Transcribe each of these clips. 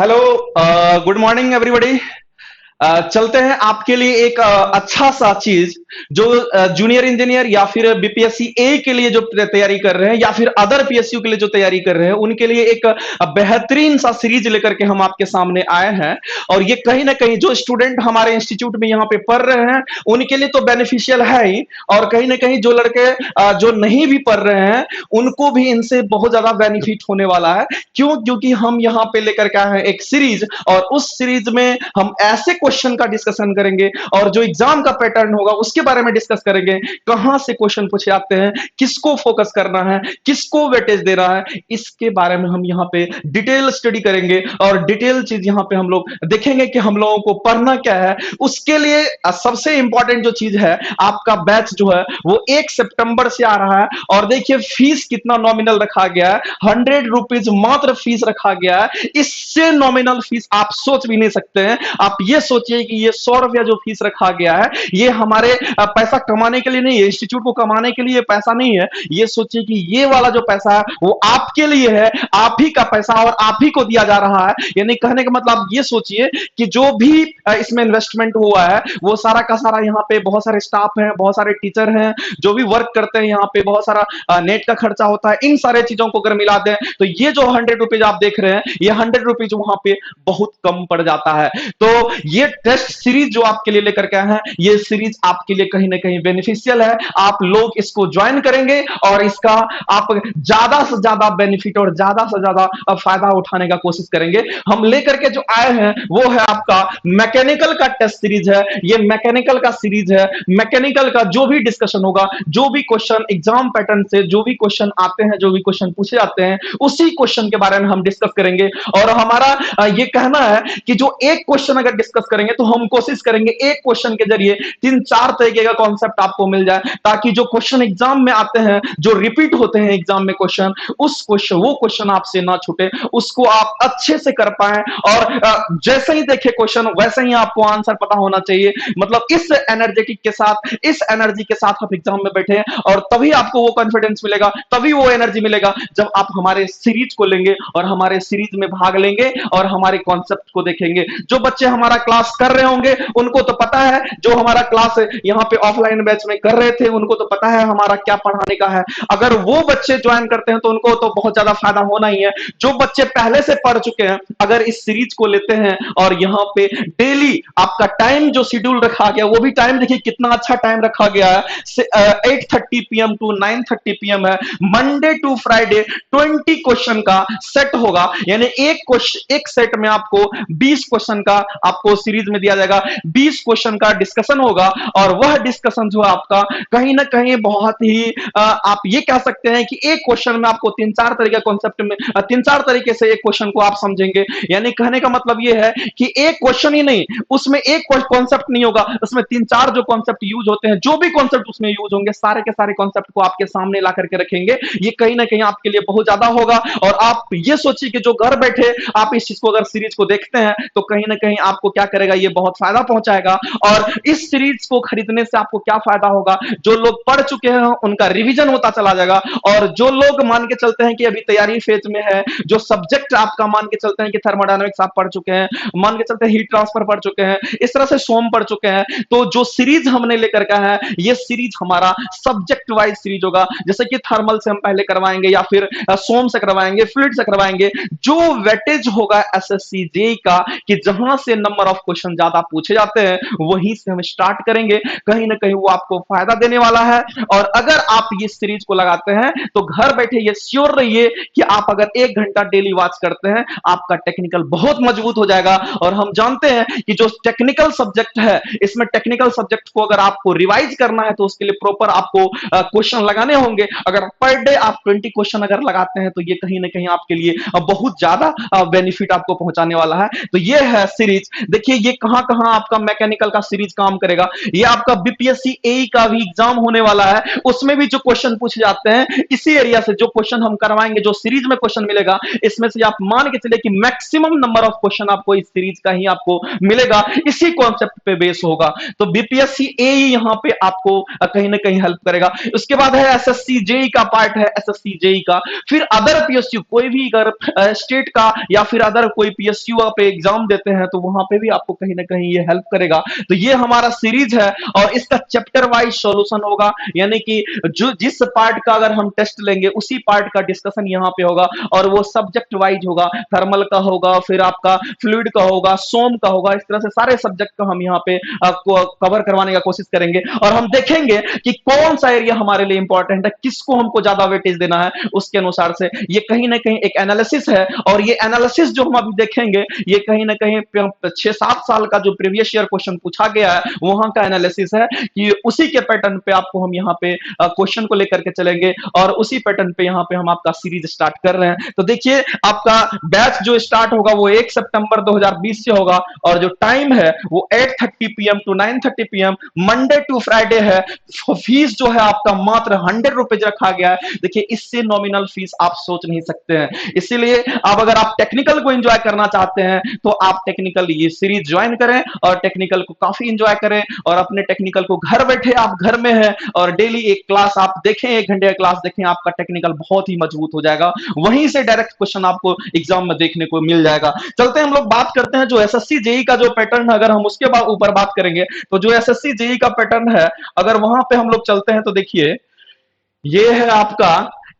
Hello. Good morning everybody. चलते हैं आपके लिए एक अच्छा सा चीज जो जूनियर इंजीनियर या फिर बीपीएससी ए के लिए जो तैयारी कर रहे हैं या फिर अदर पीएसयू के लिए जो तैयारी कर रहे हैं उनके लिए एक बेहतरीन सा सीरीज लेकर के हम आपके सामने आए हैं। और ये कहीं ना कहीं जो स्टूडेंट हमारे इंस्टीट्यूट में यहाँ पे पढ़ रहे हैं उनके लिए तो बेनिफिशियल है ही, और कहीं ना कहीं जो लड़के जो नहीं भी पढ़ रहे हैं उनको भी इनसे बहुत ज्यादा बेनिफिट होने वाला है। क्यों? क्योंकि हम यहाँ पे लेकर के आए हैं एक सीरीज, और उस सीरीज में हम ऐसे क्वेश्चन का डिस्कशन करेंगे और जो एग्जाम का पैटर्न होगा उसके बारे में डिस्कस करेंगे। कहां से क्वेश्चन पूछे जाते हैं, किसको फोकस करना है, किसको वेटेज देना है, इसके बारे में हम यहाँ पे डिटेल स्टडी करेंगे और डिटेल चीज यहाँ पे हम लोग देखेंगे कि हम लोगों को पढ़ना क्या है। उसके लिए सबसे इंपॉर्टेंट जो चीज है, आपका बैच जो है वो 1 सितंबर से आ रहा है। और देखिए फीस कितना नॉमिनल रखा गया है, 100 रुपीज मात्र फीस रखा गया है। इससे नॉमिनल फीस आप सोच भी नहीं सकते हैं। आप ये सोचिए कि ये 100 रुपया जो फीस रखा गया है ये हमारे पैसा कमाने के लिए नहीं है, इंस्टीट्यूट को कमाने के लिए पैसा नहीं है। ये सोचिए कि ये वाला जो पैसा है वो आपके लिए है, आप ही का पैसा और आप ही को दिया जा रहा है। यानी कहने का मतलब ये सोचिए कि जो भी इसमें इन्वेस्टमेंट हुआ है वो सारा का सारा, यहाँ पे बहुत सारे स्टाफ हैं, बहुत सारे टीचर हैं जो भी वर्क करते हैं, यहाँ पे बहुत सारा नेट का खर्चा होता है। इन सारे चीजों को अगर मिला दें तो ये जो 100 रुपीज आप देख रहे हैं ये 100 रुपीज वहां पे बहुत कम पड़ जाता है। तो ये टेस्ट सीरीज जो आपके लिए लेकर के आए हैं, ये सीरीज आपके लिए कहीं ना कहीं बेनिफिशियल है। आप लोग इसको ज्वाइन करेंगे और इसका आप ज्यादा से ज्यादा बेनिफिट और ज्यादा से ज्यादा फायदा उठाने का कोशिश करेंगे। हम लेकर के जो आए हैं वो है आपका मैकेनिकल का टेस्ट सीरीज है। ये मैकेनिकल का सीरीज है। मैकेनिकल का जो भी डिस्कशन होगा, जो भी क्वेश्चन एग्जाम पैटर्न से जो भी क्वेश्चन आते हैं, जो भी क्वेश्चन पूछे जाते हैं, उसी क्वेश्चन के बारे में हम डिस्कस करेंगे। और हमारा ये कहना है कि जो एक क्वेश्चन अगर डिस्कस करेंगे तो हम कोशिश करेंगे एक क्वेश्चन के जरिए 3-4 तरीके का कॉन्सेप्ट आपको मिल जाए, ताकि जो क्वेश्चन एग्जाम में आते हैं, जो रिपीट होते हैं एग्जाम में क्वेश्चन, वो क्वेश्चन आपसे ना छूटे, उसको आप अच्छे से कर पाए। और जैसे ही देखे क्वेश्चन वैसे ही आपको आंसर पता होना चाहिए। मतलब इस एनर्जेटिक के साथ, इस एनर्जी के साथ आप एग्जाम में बैठे, और तभी आपको वो कॉन्फिडेंस मिलेगा, तभी वो एनर्जी मिलेगा जब आप हमारे सीरीज को लेंगे और हमारे सीरीज में भाग लेंगे और हमारे कॉन्सेप्ट को देखेंगे। जो बच्चे हमारा क्लास कर रहे होंगे उनको तो पता है, जो हमारा क्लास यहाँ पे ऑफलाइन बैच में कर रहे थे उनको तो पता है हमारा क्या पढ़ाने का है। अगर वो बच्चे ज्वाइन करते हैं तो उनको तो बहुत ज्यादा फायदा होना ही है। जो बच्चे पहले से पढ़ चुके हैं अगर इस सीरीज को लेते हैं और यहाँ पे डेली आपका टाइम जो शेड्यूल रखा गया, वो भी टाइम देखिए कितना अच्छा टाइम रखा गया है। 8:30 PM टू 9:30 PM है। मंडे टू फ्राइडे 20 क्वेश्चन का सेट होगा, यानी एक सेट में आपको 20 क्वेश्चन का आपको सीरीज में दिया जाएगा। 20 क्वेश्चन का डिस्कशन होगा, और वह डिस्कशन जो है आपका कहीं ना कहीं बहुत ही आप ये कह सकते हैं कि एक क्वेश्चन में आपको 3-4 तरीके कॉन्सेप्ट में 3-4 तरीके से एक क्वेश्चन को आप समझेंगे। यानी कहने का मतलब यह है कि एक क्वेश्चन ही नहीं, उसमें एक कॉन्सेप्ट नहीं होगा, उसमें 3-4 जो कॉन्सेप्ट यूज होते हैं, जो भी कॉन्सेप्ट उसमें यूज होंगे, सारे के सारे कॉन्सेप्ट को आपके सामने ला करके रखेंगे। ये कहीं ना कहीं आपके लिए बहुत ज्यादा होगा। और आप ये सोचिए कि जो घर बैठे आप इस चीज को अगर सीरीज को देखते हैं तो कहीं ना कहीं आपको क्या करेगा, ये बहुत फायदा पहुंचाएगा। और इस सीरीज को खरीदने से आपको क्या फायदा होगा, जो लोग पढ़ चुके हैं उनका रिवीजन होता चला जाएगा, और जो लोग मान के चलते हैं कि अभी तैयारी फेज में है, जो सब्जेक्ट आपका मान के चलते हैं कि थर्मोडायनामिक्स आप पढ़ चुके हैं, मान के चलते हैं हीट ट्रांसफर पढ़ चुके हैं, इस तरह से सोम पढ़ चुके हैं, तो जो सीरीज हमने लेकर का है ये सीरीज हमारा सब्जेक्ट वाइज सीरीज होगा। जैसे कि थर्मल से हम पहले करवाएंगे, या फिर सोम से करवाएंगे, फ्लूइड से करवाएंगे। जो वेटेज होगा एसएससी जेईई का, कि जहां से नंबर ऑफ क्वेश्चन ज्यादा पूछे जाते हैं वहीं से हम स्टार्ट करेंगे। कहीं ना कहीं वो आपको फायदा देने वाला है। और अगर आप ये सीरीज को लगाते हैं तो घर बैठे ये श्योर रहिए कि आप अगर 1 घंटा डेली वॉच करते हैं आपका टेक्निकल बहुत मजबूत हो जाएगा। और हम जानते हैं कि जो टेक्निकल सब्जेक्ट है, इसमें टेक्निकल सब्जेक्ट को अगर आपको रिवाइज करना है तो उसके लिए प्रॉपर आपको क्वेश्चन लगाने होंगे। अगर पर डे आप 20 क्वेश्चन अगर लगाते हैं तो ये कहीं ना कहीं आपके लिए बहुत ज्यादा बेनिफिट आपको पहुंचाने वाला है। तो ये है सीरीज। देखिए ये कहां कहां आपका मैकेनिकल का सीरीज काम करेगा। ये आपका आपका बीपीएससी एई का भी एग्जाम होने वाला है, उसमें भी जो क्वेश्चन पूछे जाते हैं इसी एरिया से जो क्वेश्चन हम करवाएंगे, जो सीरीज में क्वेश्चन मिलेगा, इसमें से आप मान के चले कि मैक्सिमम नंबर ऑफ क्वेश्चन आपको इस सीरीज का ही आपको मिलेगा, इसी कॉन्सेप्ट पे बेस होगा। तो बीपीएससी एई यहां पे आपको कहीं ना कहीं हेल्प करेगा। उसके बाद है एसएससी जेई का पार्ट है, एसएससी जेई का। फिर अदर पीएसयू कोई भी अगर स्टेट का या फिर अदर कोई पीएसयू आप एग्जाम देते हैं तो वहां पे भी आपको कहीं ना कहीं ये हेल्प करेगा। तो ये हमारा सीरीज है और इसका चैप्टर वाइज सॉल्यूशन होगा, यानी कि जो जिस पार्ट का अगर हम टेस्ट लेंगे उसी पार्ट का डिस्कशन यहां पे होगा और वो सब्जेक्ट वाइज होगा, थर्मल का होगा, फिर आपका फ्लूइड का होगा, सोम का होगा, इस तरह से सारे सब्जेक्ट का हम यहां पे कवर करवाने का कोशिश करेंगे और हम देखेंगे कि कौन सा एरिया हमारे लिए इंपॉर्टेंट है, किसको हमको ज्यादा वेटेज देना है, उसके अनुसार से ये कहीं ना कहीं एक एनालिसिस है। और ये एनालिसिस जो हम अभी देखेंगे ये कहीं ना कहीं 6-7 साल का जो प्रीवियस ईयर क्वेश्चन पूछा गया है वहां का एनालिसिस है कि उसी के पैटर्न पे आपको हम यहाँ पे क्वेश्चन को लेकर के चलेंगे और उसी पैटर्न पे यहाँ पे हम आपका सीरीज स्टार्ट कर रहे हैं। तो देखिए आपका बैच जो स्टार्ट होगा वो 1 सितंबर 2020 से होगा और जो टाइम है वो 8:30 PM to 9:30 PM Monday to Friday है। फीस जो है आपका मात्र 100 रुपीज रखा गया है। देखिए इससे नॉमिनल फीस आप सोच नहीं सकते हैं, इसीलिए अब अगर आप टेक्निकल को एंजॉय करना चाहते हैं तो आप टेक्निकल ये सीरीज ज्वाइन करें और टेक्निकल को काफी एंजॉय करें और अपने टेक्निकल को घर बैठे आप घर में है और डेली एक क्लास आप देखें, 1 घंटे का क्लास देखें, आपका टेक्निकल बहुत ही मजबूत हो जाएगा। वहीं से डायरेक्ट क्वेश्चन आपको एग्जाम में देखने को मिल जाएगा। चलते हैं हम लोग बात करते हैं जो एसएससी जेई का जो पैटर्न है, अगर हम उसके ऊपर बात करेंगे तो जो एसएससी जेई का पैटर्न है अगर वहां पे हम लोग चलते हैं तो देखिए ये है आपका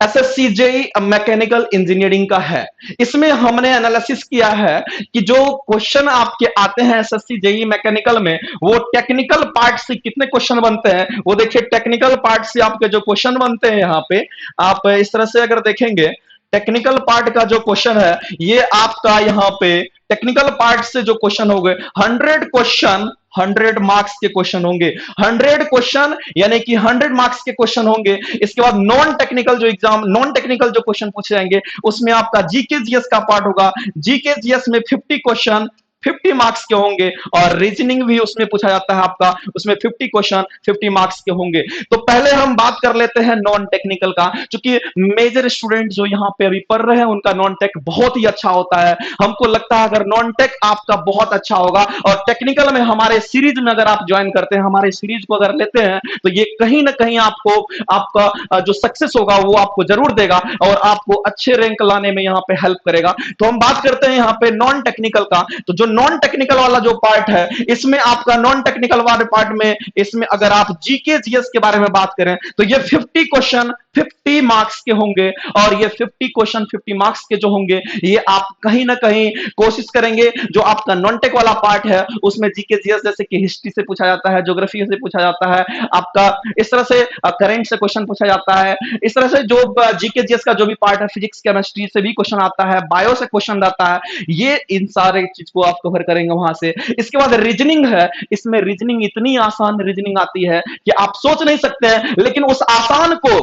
एसएससी जेई मैकेनिकल इंजीनियरिंग का है। इसमें हमने एनालिसिस किया है कि जो क्वेश्चन आपके आते हैं एसएससी जेई मैकेनिकल में वो टेक्निकल पार्ट से कितने क्वेश्चन बनते हैं वो देखिए। टेक्निकल पार्ट से आपके जो क्वेश्चन बनते हैं यहाँ पे आप इस तरह से अगर देखेंगे टेक्निकल पार्ट का जो क्वेश्चन है ये आपका यहाँ पे टेक्निकल पार्ट से जो क्वेश्चन हो गए 100 क्वेश्चन 100 मार्क्स के क्वेश्चन होंगे। 100 क्वेश्चन यानी कि 100 मार्क्स के क्वेश्चन होंगे। इसके बाद नॉन टेक्निकल जो एग्जाम नॉन टेक्निकल जो क्वेश्चन पूछे जाएंगे उसमें आपका जीके जीएस का पार्ट होगा। जीके जीएस में 50 क्वेश्चन 50 मार्क्स के होंगे और रीजनिंग भी उसमें पूछा जाता है आपका, उसमें 50 क्वेश्चन 50 मार्क्स के होंगे। तो पहले हम बात कर लेते हैं नॉन टेक्निकल का, क्योंकि मेजर स्टूडेंट जो यहाँ पे अभी पढ़ रहे हैं उनका नॉन टेक बहुत ही अच्छा होता है। हमको लगता है अगर नॉन टेक आपका बहुत अच्छा होगा और टेक्निकल में हमारे सीरीज में अगर आप ज्वाइन करते हैं, हमारे सीरीज को अगर लेते हैं तो ये कहीं ना कहीं आपको आपका जो सक्सेस होगा वो आपको जरूर देगा और आपको अच्छे रैंक लाने में यहाँ पे हेल्प करेगा। तो हम बात करते हैं यहाँ पे नॉन टेक्निकल का। तो जो नॉन टेक्निकल वाला जो पार्ट है इसमें आपका नॉन टेक्निकल वाले पार्ट में इसमें अगर आप जीके जीएस के बारे में बात करें तो ये 50 क्वेश्चन 50 मार्क्स के होंगे और ये 50 क्वेश्चन 50 मार्क्स के जो होंगे ये आप कहीं ना कहीं कोशिश करेंगे जो आपका नॉन टेक वाला पार्ट है उसमें जीके जीएस जैसे कि हिस्ट्री से पूछा जाता है, ज्योग्राफी से पूछा जाता है, आपका इस तरह से करंट से क्वेश्चन पूछा जाता है। इस तरह से जो जीके जीएस का जो भी पार्ट है फिजिक्स केमिस्ट्री से भी क्वेश्चन आता है, बायो से क्वेश्चन आता है, ये इन सारे चीज को आप कवर करेंगे वहां से। इसके बाद रीजनिंग है, इसमें रीजनिंग इतनी आसान रीजनिंग आती है कि आप सोच नहीं सकते हैं, लेकिन उस आसान को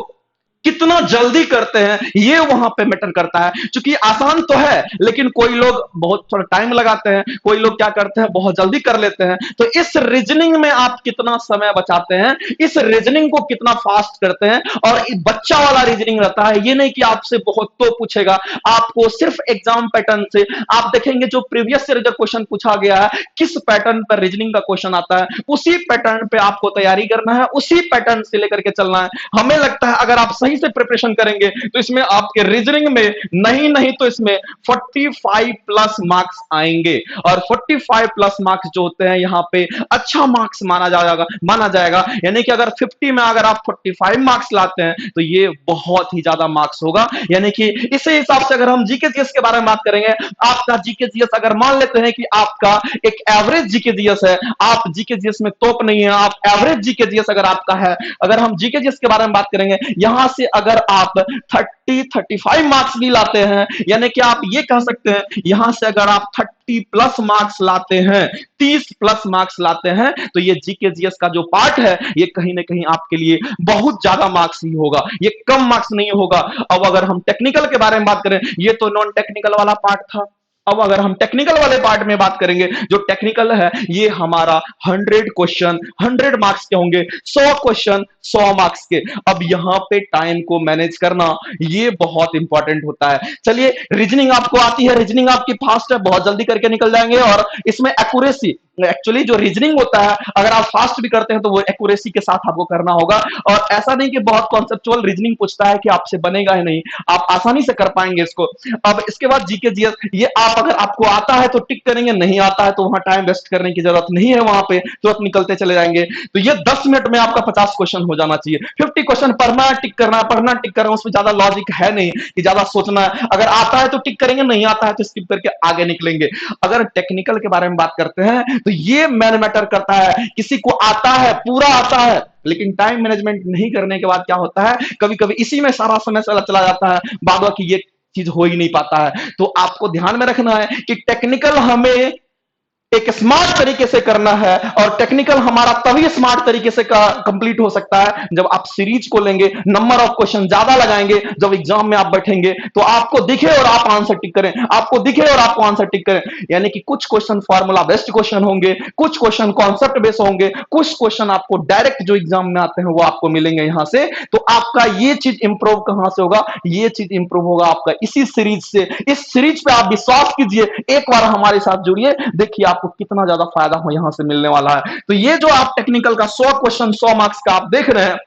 कितना जल्दी करते हैं ये वहां पे मैटर करता है। क्योंकि आसान तो है लेकिन कोई लोग बहुत थोड़ा टाइम लगाते हैं, कोई लोग क्या करते हैं बहुत जल्दी कर लेते हैं। तो इस रीजनिंग में आप कितना समय बचाते हैं, इस रीजनिंग को कितना फास्ट करते हैं और बच्चा वाला रीजनिंग रहता है। ये नहीं कि आपसे बहुत तो पूछेगा, आपको सिर्फ एग्जाम पैटर्न से आप देखेंगे जो प्रीवियस ईयर जो क्वेश्चन पूछा गया है किस पैटर्न पर रीजनिंग का क्वेश्चन आता है उसी पैटर्न पे आपको तैयारी करना है, उसी पैटर्न से लेकर के चलना है। हमें लगता है अगर आप सही से प्रिपरेशन करेंगे तो इसमें आपके रीजनिंग में नहीं तो इसमें 45 प्लस मार्क्स आएंगे और 45 प्लस मार्क्स जो होते हैं यहां पे अच्छा मार्क्स माना जाएगा। यानी कि अगर 50 में अगर आप 45 मार्क्स लाते हैं तो ये बहुत ही ज्यादा मार्क्स होगा। यानी कि इसी हिसाब से अगर हम जीके जीएस के बारे में बात करेंगे, आपका जीके जीएस अगर मान लेते हैं कि आपका एक एवरेज जीके जीएस है, आप जीके जीएस में टॉप नहीं है, आप एवरेज जीके जीएस अगर आपका है, अगर हम जीके जीएस के बारे में बात करेंगे यहां से अगर आप 30-35 मार्क्स भी लाते हैं, यानी कि आप ये कह सकते हैं यहां से अगर आप 30 प्लस मार्क्स लाते हैं, 30 प्लस मार्क्स लाते हैं तो ये जीके जीएस का जो पार्ट है ये कहीं ना कहीं आपके लिए बहुत ज्यादा मार्क्स ही होगा, ये कम मार्क्स नहीं होगा। अब अगर हम टेक्निकल के बारे में बात करें, ये तो नॉन टेक्निकल वाला पार्ट था। अब अगर हम टेक्निकल वाले पार्ट में बात करेंगे, जो टेक्निकल है ये हमारा 100 क्वेश्चन 100 मार्क्स के होंगे, 100 क्वेश्चन 100 मार्क्स के। अब यहां पे टाइम को मैनेज करना ये बहुत इंपॉर्टेंट होता है। चलिए, रीजनिंग आपको आती है, रीजनिंग आपकी फास्ट है, बहुत जल्दी करके निकल जाएंगे। और इसमें एक्यूरेसी, एक्चुअली जो रीजनिंग होता है अगर आप फास्ट भी करते हैं तो वो एक्यूरेसी के साथ आपको करना होगा। और ऐसा नहीं कि बहुत कॉन्सेप्चुअल रीजनिंग पूछता है कि आपसे बनेगा ही नहीं, आप आसानी से कर पाएंगे इसको। अब इसके बाद जीके जीएस, ये आप अगर आपको आता है तो टिक करेंगे, नहीं आता है तो वहां टाइम वेस्ट करने की जरूरत नहीं है, वहां पे तुरंत निकलते चले जाएंगे। तो ये 10 मिनट में आपका 50 क्वेश्चन हो जाना चाहिए। 50 क्वेश्चन पढ़ना है, टिक करना है, पढ़ना टिक करना, उसमें ज्यादा लॉजिक है नहीं कि ज्यादा सोचना है। अगर आता है तो टिक करेंगे, नहीं आता है तो स्किप करके आगे निकलेंगे। अगर टेक्निकल के बारे में बात करते हैं तो ये मैन मैटर करता है। किसी को आता है, पूरा आता है, लेकिन टाइम मैनेजमेंट नहीं करने के बाद क्या होता है, कभी कभी इसी में सारा समय चला जाता है, बाद बाकी ये चीज हो ही नहीं पाता है। तो आपको ध्यान में रखना है कि टेक्निकल हमें एक स्मार्ट तरीके से करना है, और टेक्निकल हमारा तभी स्मार्ट तरीके से कंप्लीट हो सकता है जब आप सीरीज को लेंगे, नंबर ऑफ क्वेश्चन ज्यादा लगाएंगे। जब एग्जाम में आप बैठेंगे तो आपको दिखे और आप आंसर टिक करें, आपको दिखे और आपको आंसर टिक करें। यानी कि कुछ क्वेश्चन फॉर्मूला बेस्ड क्वेश्चन होंगे, कुछ क्वेश्चन कॉन्सेप्ट बेस्ड होंगे, कुछ क्वेश्चन आपको डायरेक्ट जो एग्जाम में आते हैं वो आपको मिलेंगे यहां से। तो आपका ये चीज इंप्रूव कहां से होगा, ये चीज इंप्रूव होगा आपका इसी सीरीज से। इस सीरीज पे आप विश्वास कीजिए, एक बार हमारे साथ जुड़िए, देखिए आपको कितना ज्यादा फायदा हो यहां से मिलने वाला है। तो ये जो आप टेक्निकल का 100 क्वेश्चन 100 मार्क्स का आप देख रहे हैं,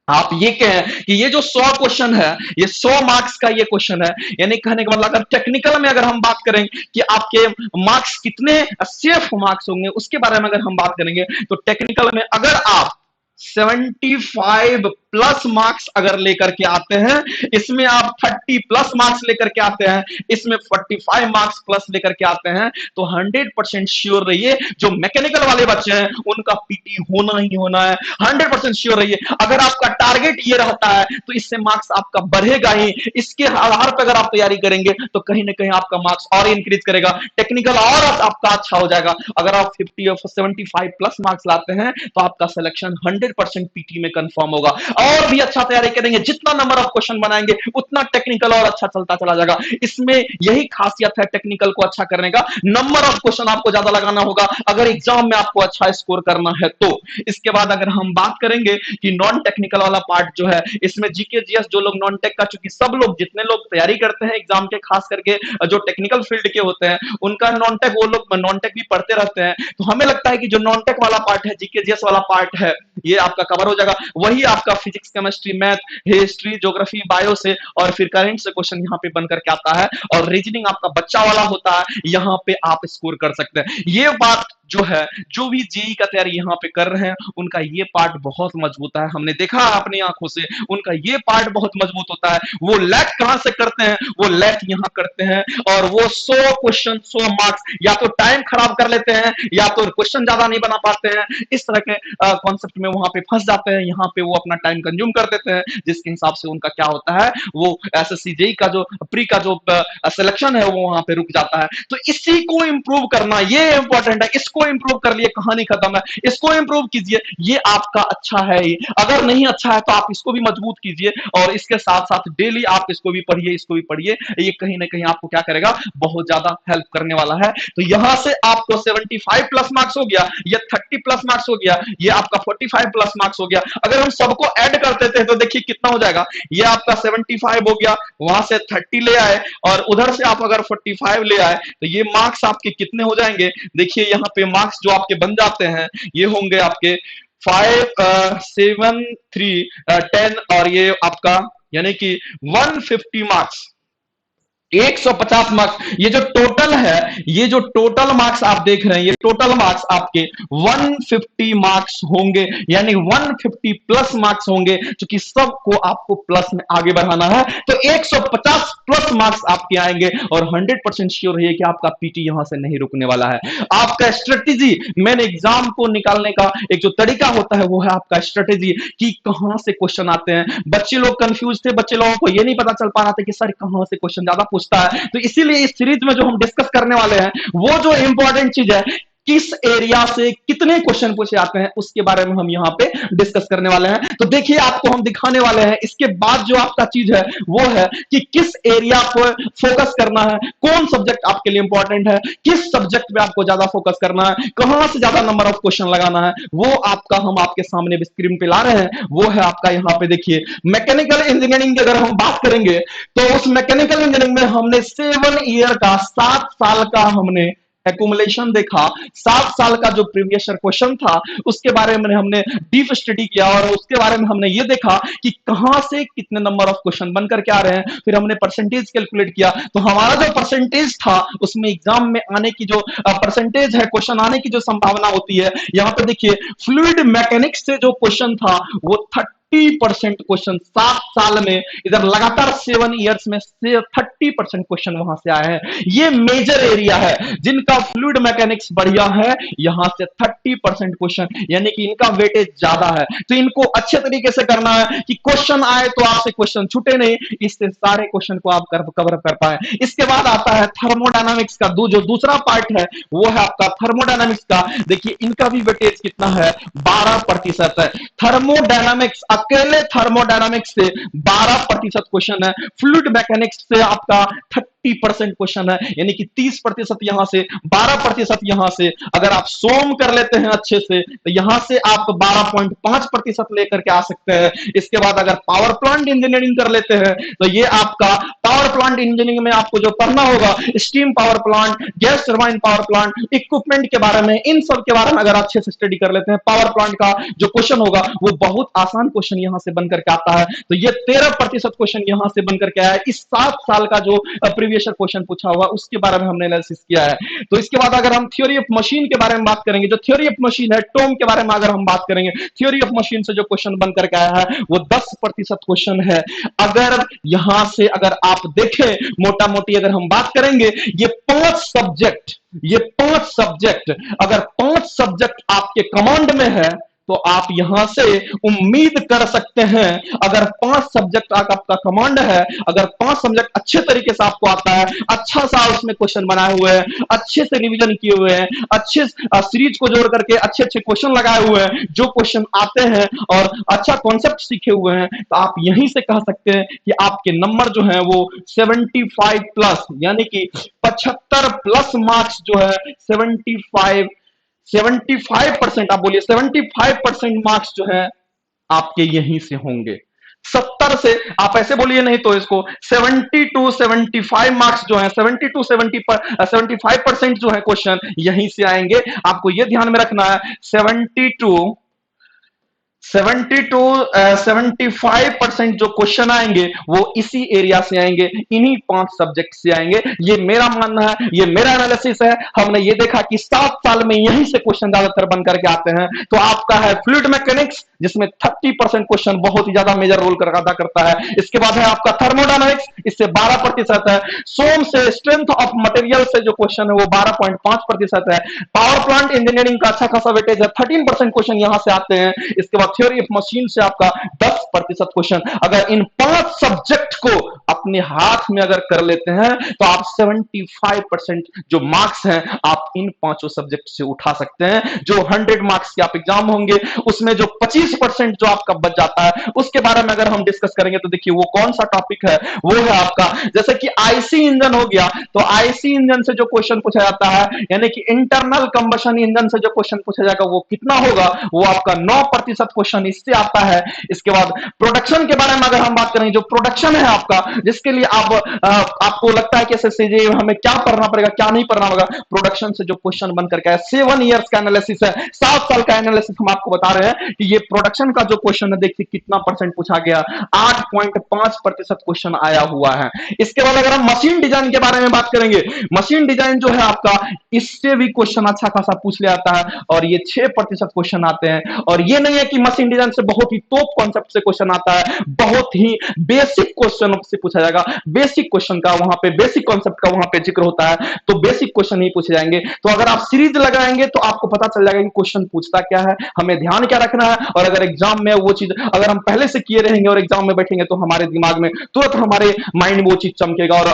आप ये कहें कि ये जो 100 क्वेश्चन है ये 100 मार्क्स का ये क्वेश्चन है। यानी कहने का मतलब अगर टेक्निकल में अगर हम बात करें कि आपके मार्क्स कितने सेफ मार्क्स होंगे, उसके बारे में अगर हम बात करेंगे तो टेक्निकल में अगर आप 75 प्लस मार्क्स अगर लेकर के आते हैं, इसमें आप 30 प्लस मार्क्स लेकर के आते हैं, इसमें 45 मार्क्स प्लस लेकर के आते हैं, तो 100% श्योर रहिए जो मैकेनिकल वाले बच्चे हैं उनका पीटी होना ही होना है। 100% श्योर रहिए। अगर आपका टारगेट ये रहता है तो इससे मार्क्स आपका बढ़ेगा ही। इसके आधार पर अगर आप तैयारी करेंगे तो कहीं ना कहीं आपका मार्क्स और इंक्रीज करेगा, टेक्निकल और आपका अच्छा हो जाएगा। अगर आप 50 और 75 प्लस मार्क्स लाते हैं तो आपका सिलेक्शन 100% पीटी में कंफर्म होगा। और भी अच्छा तैयारी करेंगे, जितना नंबर ऑफ क्वेश्चन बनाएंगे उतना टेक्निकल और अच्छा चलता चला जाएगा। इसमें यही खासियत है टेक्निकल को अच्छा करने का, नंबर ऑफ क्वेश्चन आपको ज्यादा लगाना होगा अगर एग्जाम में आपको अच्छा स्कोर करना है तो। इसके बाद अगर हम बात करेंगे कि नॉन टेक्निकल वाला पार्ट जो है, इसमें जीके जीएस जो लोग नॉन टेक का, चूंकि सब लोग जितने लोग तैयारी करते हैं एग्जाम के, खास करके जो टेक्निकल फील्ड के होते हैं उनका नॉन टेक, वो लोग नॉन टेक भी पढ़ते रहते हैं, तो हमें लगता है कि जो नॉन टेक वाला पार्ट है, जीके जीएस वाला पार्ट है, ये आपका कवर हो जाएगा। वही आपका physics, chemistry, math, history, geography, bio से और फिर करंट से क्वेश्चन यहां पे बन करके आता है। और रीजनिंग आपका बच्चा वाला होता है, यहां पे आप स्कोर कर सकते हैं। ये बात जो है, जो भी जेई का तैयारी यहां पे कर रहे हैं उनका ये पार्ट बहुत मजबूत है, हमने देखा अपनी आंखों से, उनका ये पार्ट बहुत मजबूत होता है। वो लैट कहां से करते हैं, वो लैट यहां करते हैं, और वो 100 क्वेश्चन 100 मार्क्स, या तो टाइम खराब कर लेते हैं या तो क्वेश्चन ज्यादा नहीं बना पाते हैं, इस तरह के कॉन्सेप्ट में वहां पे फंस जाते हैं, यहां पे वो अपना टाइम कंज्यूम कर देते हैं, जिसके हिसाब से उनका क्या होता है, वो एसएससी जेई का जो प्री का जो सिलेक्शन है वो वहां पे रुक जाता है। तो इसी को इंप्रूव करना ये इंपॉर्टेंट है। इसको इंप्रूव कर लिए कहानी खत्म है, इसको इंप्रूव कीजिए, ये आपका अच्छा है ही। अगर नहीं अच्छा है तो आप इसको भी मजबूत कीजिए, और इसके साथ साथ डेली आप इसको भी पढ़िए, इसको भी पढ़िए, ये कहीं ना कहीं आपको क्या करेगा, बहुत ज्यादा हेल्प करने वाला है। तो यहां से आपको 75 प्लस मार्क्स हो गया, ये 30 प्लस मार्क्स हो गया, ये आपका 45 प्लस मार्क्स हो गया। अगर हम सबको ऐड करते थे तो देखिए कितना हो जाएगा, ये आपका 75 हो गया, वहां से 30 ले आए और उधर से आप अगर 45 ले आए तो ये मार्क्स आपके कितने हो जाएंगे, देखिए यहां पे मार्क्स जो आपके बन जाते हैं ये होंगे आपके 5 7 3 10, और ये आपका यानी कि 150 मार्क्स, 150 मार्क्स। ये जो टोटल है, ये जो टोटल मार्क्स आप देख रहे हैं, ये टोटल मार्क्स आपके 150 मार्क्स होंगे, यानी 150 प्लस मार्क्स होंगे, क्योंकि सबको आपको प्लस में आगे बढ़ाना है। तो 150 प्लस मार्क्स आपके आएंगे, और 100% श्योर है कि आपका पीटी यहां से नहीं रुकने वाला है। आपका स्ट्रेटेजी, मेन एग्जाम को निकालने का एक जो तरीका होता है वो है आपका स्ट्रेटेजी, कि कहां से क्वेश्चन आते हैं। बच्चे लोग कंफ्यूज थे, बच्चे लोगों को ये नहीं पता चल पा रहा था कि सर कहां से क्वेश्चन ज्यादा पूछता है। तो इसीलिए इस सीरीज में जो हम डिस्कस करने वाले हैं वो जो इंपॉर्टेंट चीज है, किस एरिया से कितने क्वेश्चन पूछे जाते हैं उसके बारे में हम यहां पे डिस्कस करने वाले हैं। तो देखिए आपको हम दिखाने वाले हैं। इसके बाद जो आपका चीज है वो है कि किस एरिया पर फोकस करना है, कौन सब्जेक्ट आपके लिए इंपॉर्टेंट है, किस सब्जेक्ट पे आपको ज्यादा फोकस करना है, कहां से ज्यादा नंबर ऑफ क्वेश्चन लगाना है, वो आपका हम आपके सामने स्क्रीन पे ला रहे हैं। वो है आपका यहाँ पे देखिए मैकेनिकल इंजीनियरिंग की अगर हम बात करेंगे तो उस मैकेनिकल इंजीनियरिंग में हमने 7 ईयर का 7 साल का हमने एक्यूमुलेशन देखा। 7 साल का जो प्रीवियस ईयर क्वेश्चन था उसके बारे में हमने डीप स्टडी किया और उसके बारे में हमने ये देखा कि कहां से कितने नंबर ऑफ क्वेश्चन बनकर के आ रहे हैं। फिर हमने परसेंटेज कैलकुलेट किया तो हमारा जो परसेंटेज था उसमें एग्जाम में आने की जो परसेंटेज है, क्वेश्चन आने की जो संभावना होती है, यहां पे देखिए फ्लूइड मैकेनिक्स से जो क्वेश्चन था वो 30% क्वेश्चन 7 साल में, इधर लगातार 7 ईयर्स में से 30% क्वेश्चन वहां से आए हैं। ये मेजर एरिया है जिनका फ्लूइड मैकेनिक्स बढ़िया है, यहां से 30% क्वेश्चन यानी कि इनका वेटेज ज्यादा है। तो इनको अच्छे तरीके से करना है कि क्वेश्चन आए तो आपसे क्वेश्चन छूटे नहीं, इससे सारे क्वेश्चन को आप कवर कर पाए। इसके बाद आता है थर्मोडायनामिक्स का जो दूसरा पार्ट है वो है आपका थर्मोडायनामिक्स का। देखिए इनका भी वेटेज कितना है, 12% है। थर्मोडायनामिक्स, अकेले थर्मोडायनामिक्स से 12% क्वेश्चन है। फ्लूइड मैकेनिक्स से आपका 30% क्वेश्चन है, यानी कि 30% यहां से, 12% यहां से। अगर आप सोम कर लेते हैं अच्छे से तो यहां से आप 12.5% लेकर के आ सकते हैं। इसके बाद अगर पावर प्लांट इंजीनियरिंग कर लेते हैं तो ये आपका पावर प्लांट इंजीनियरिंग में आपको जो पढ़ना होगा, steam power plant, gas turbine power plant, equipment के बारे में, इन सब के बारे में अगर अच्छे से स्टडी कर लेते हैं, पावर प्लांट का जो क्वेश्चन होगा वो बहुत आसान क्वेश्चन यहां से बनकर के आता है। तो ये 13% क्वेश्चन यहां से बनकर के आया है। इस 7 साल का जो प्रीवियस क्वेश्चन पूछा हुआ उसके बारे में हमने एनालिसिस किया है। तो इसके बाद अगर हम थ्योरी ऑफ मशीन के बारे में बात करेंगे, जो थ्योरी ऑफ मशीन है, टोम के बारे में अगर हम बात करेंगे, थ्योरी ऑफ मशीन से जो क्वेश्चन बनकर के आया है वो 10% क्वेश्चन है। अगर यहां से अगर आप देखें मोटा मोटी अगर हम बात करेंगे, ये 5 सब्जेक्ट अगर 5 सब्जेक्ट आपके कमांड में है तो आप यहां से उम्मीद कर सकते हैं, अगर 5 सब्जेक्ट आपका कमांड है, अगर 5 सब्जेक्ट अच्छे तरीके से आपको आता है, अच्छा सा उसमें क्वेश्चन बनाए हुए हैं, अच्छे से रिवीजन किए हुए हैं, अच्छे सीरीज को जोड़ करके अच्छे अच्छे क्वेश्चन लगाए हुए हैं, जो क्वेश्चन आते हैं और अच्छा कॉन्सेप्ट सीखे हुए हैं, तो आप यहीं से कह सकते हैं कि आपके नंबर जो है वो 75 प्लस यानी कि 75 प्लस मार्क्स जो है 75% आप बोलिए 75% मार्क्स जो है आपके यहीं से होंगे। 70 से आप ऐसे बोलिए, नहीं तो इसको 70 टू 75 मार्क्स जो है 70 टू 75% जो है क्वेश्चन यहीं से आएंगे। आपको यह ध्यान में रखना है 70 टू 75% जो क्वेश्चन आएंगे वो इसी एरिया से आएंगे, इन्हीं 5 सब्जेक्ट से आएंगे। ये मेरा मानना है, ये मेरा एनालिसिस है। हमने ये देखा कि 7 साल में यहीं से क्वेश्चन ज्यादातर बन करके आते हैं। तो आपका है फ्लूइड मैकेनिक्स जिसमें 30% क्वेश्चन बहुत ही ज्यादा मेजर रोल अदा करता है। इसके बाद है आपका थर्मोडायनामिक्स, इससे 12% है। सोम से स्ट्रेंथ ऑफ मटेरियल से जो क्वेश्चन है वो 12.5% है। पावर प्लांट इंजीनियरिंग का अच्छा खासा वेटेज है, 13% क्वेश्चन यहां से आते हैं। इसके बाद थ्योरी ऑफ मशीन से आपका 10% क्वेश्चन। अगर इन 5 सब्जेक्ट को अपने हाथ में अगर कर लेते हैं तो आप 75% जो मार्क्स हैं आप इन 5 सब्जेक्ट से उठा सकते हैं। जो 100 मार्क्स के आप एग्जाम होंगे उसमें जो 25% जो आपका बच जाता है उसके बारे में अगर हम डिस्कस करेंगे तो देखिए वो कौन सा टॉपिक है, वो है आपका जैसे कि आईसी इंजन हो गया। तो आईसी इंजन से जो क्वेश्चन पूछा जाता है यानी कि इंटरनल कंबशन इंजन से जो क्वेश्चन पूछा जाएगा वो कितना होगा, वो आपका 9% क्वेश्चन इससे आता है। इसके बाद प्रोडक्शन के बारे में अगर हम बात करें, जो प्रोडक्शन है आपका जिसके लिए आपको लगता है कि एसएससी हमें क्या पढ़ना पड़ेगा क्या नहीं पढ़ना होगा, प्रोडक्शन से जो क्वेश्चन बनकर के 7 इयर्स का एनालिसिस है, 7 साल का एनालिसिस हम आपको बता रहे हैं कि ये प्रोडक्शन का जो क्वेश्चन है देखिए कितना परसेंट पूछा गया, 8.5% क्वेश्चन आया हुआ है। इसके बाद अगर हम मशीन डिजाइन के बारे में बात करेंगे, मशीन डिजाइन जो है आपका इससे भी क्वेश्चन अच्छा खासा पूछ लिया जाता है और ये 6% क्वेश्चन आते हैं। और ये नहीं है कि मशीन डिजाइन से बहुत ही टॉप कॉन्सेप्ट से क्वेश्चन आता है, बहुत ही बेसिक क्वेश्चन से पूछा जाएगा, बेसिक क्वेश्चन का वहां पे, बेसिक कॉन्सेप्ट का वहां पे जिक्र होता है, तो बेसिक क्वेश्चन ही पूछे जाएंगे। तो अगर आप सीरीज लगाएंगे तो आपको पता चल जाएगा कि क्वेश्चन पूछता क्या है, हमें ध्यान क्या रखना है, और अगर एग्जाम में वो चीज अगर हम पहले से किए रहेंगे और एग्जाम में बैठेंगे तो हमारे दिमाग में तुरंत हमारे माइंड में वो चीज चमकेगा और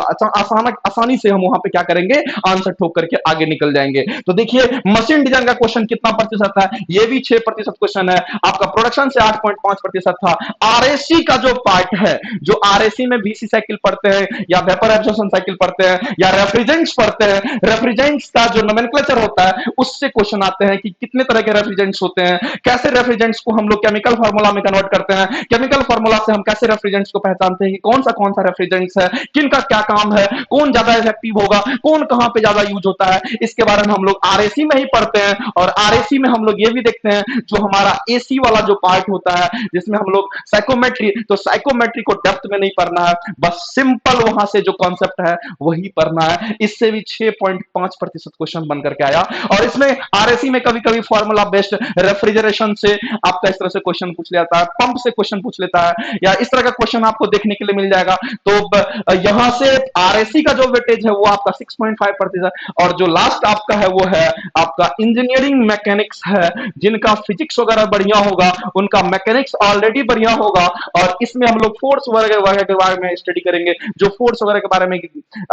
आसानी से हम वहां पे क्या करेंगे, आंसर ठोक करके आगे निकल जाएंगे। तो देखिए मशीन डिजाइन का क्वेश्चन कितना प्रतिशत है, ये भी 6% क्वेश्चन है। आपका प्रोडक्शन से 8.5% था। आरएसी का जो पार्ट है, जो आरएसी में बीसी साइकिल पढ़ते हैं या वेपर एब्जॉर्प्शन साइकिल पढ़ते हैं या रेफ्रिजरेंट्स पढ़ते हैं, रेफ्रिजरेंट्स का जो नोमेनक्लेचर होता है उससे क्वेश्चन आते हैं कि कितने तरह के रेफ्रिजरेंट्स होते हैं, कैसे रेफ्रिजरेंट्स को हम लोग केमिकल फार्मूला में कन्वर्ट करते हैं, केमिकल फार्मूला से हम कैसे रेफ्रिजरेंट्स को पहचानते हैं कि कौन सा रेफ्रिजरेंट्स है, किनका क्या काम है, कौन ज्यादा इफेक्टिव होगा, कौन कहां पे ज्यादा यूज होता है, इसके बारे में हम लोग आरएसी में ही पढ़ते हैं। और आरएसी में हम लोग ये भी देखते हैं जो हमारा एसी वाला जो पार्ट होता है जिसमें हम लोग साइकोमेट्री, तो साइकोमेट्री को डेप्थ में नहीं पढ़ना है, बस सिंपल वहां से जो कॉन्सेप्ट है वही पढ़ना है। इससे भी 6.5% क्वेश्चन बन करके आया। और इसमें आरएसी में कभी कभी फॉर्मूला बेस्ड रेफ्रिजरेशन से आपका इस तरह से क्वेश्चन पूछ लेता है, पंप से क्वेश्चन पूछ लेता है, या इस तरह का क्वेश्चन आपको देखने के लिए मिल जाएगा। तो यहां से आरएसी का जो वेटेज है वो आपका 6.5%, और जो लास्ट आपका है वो है आपका इंजीनियरिंग मैकेनिक्स है। जिनका फिजिक्स वगैरह बढ़िया होगा उनका मैकेनिक्स ऑलरेडी बढ़िया होगा, और इसमें हम लोग फोर्स वगैरह के बारे में स्टडी करेंगे। जो फोर्स वगैरह के बारे में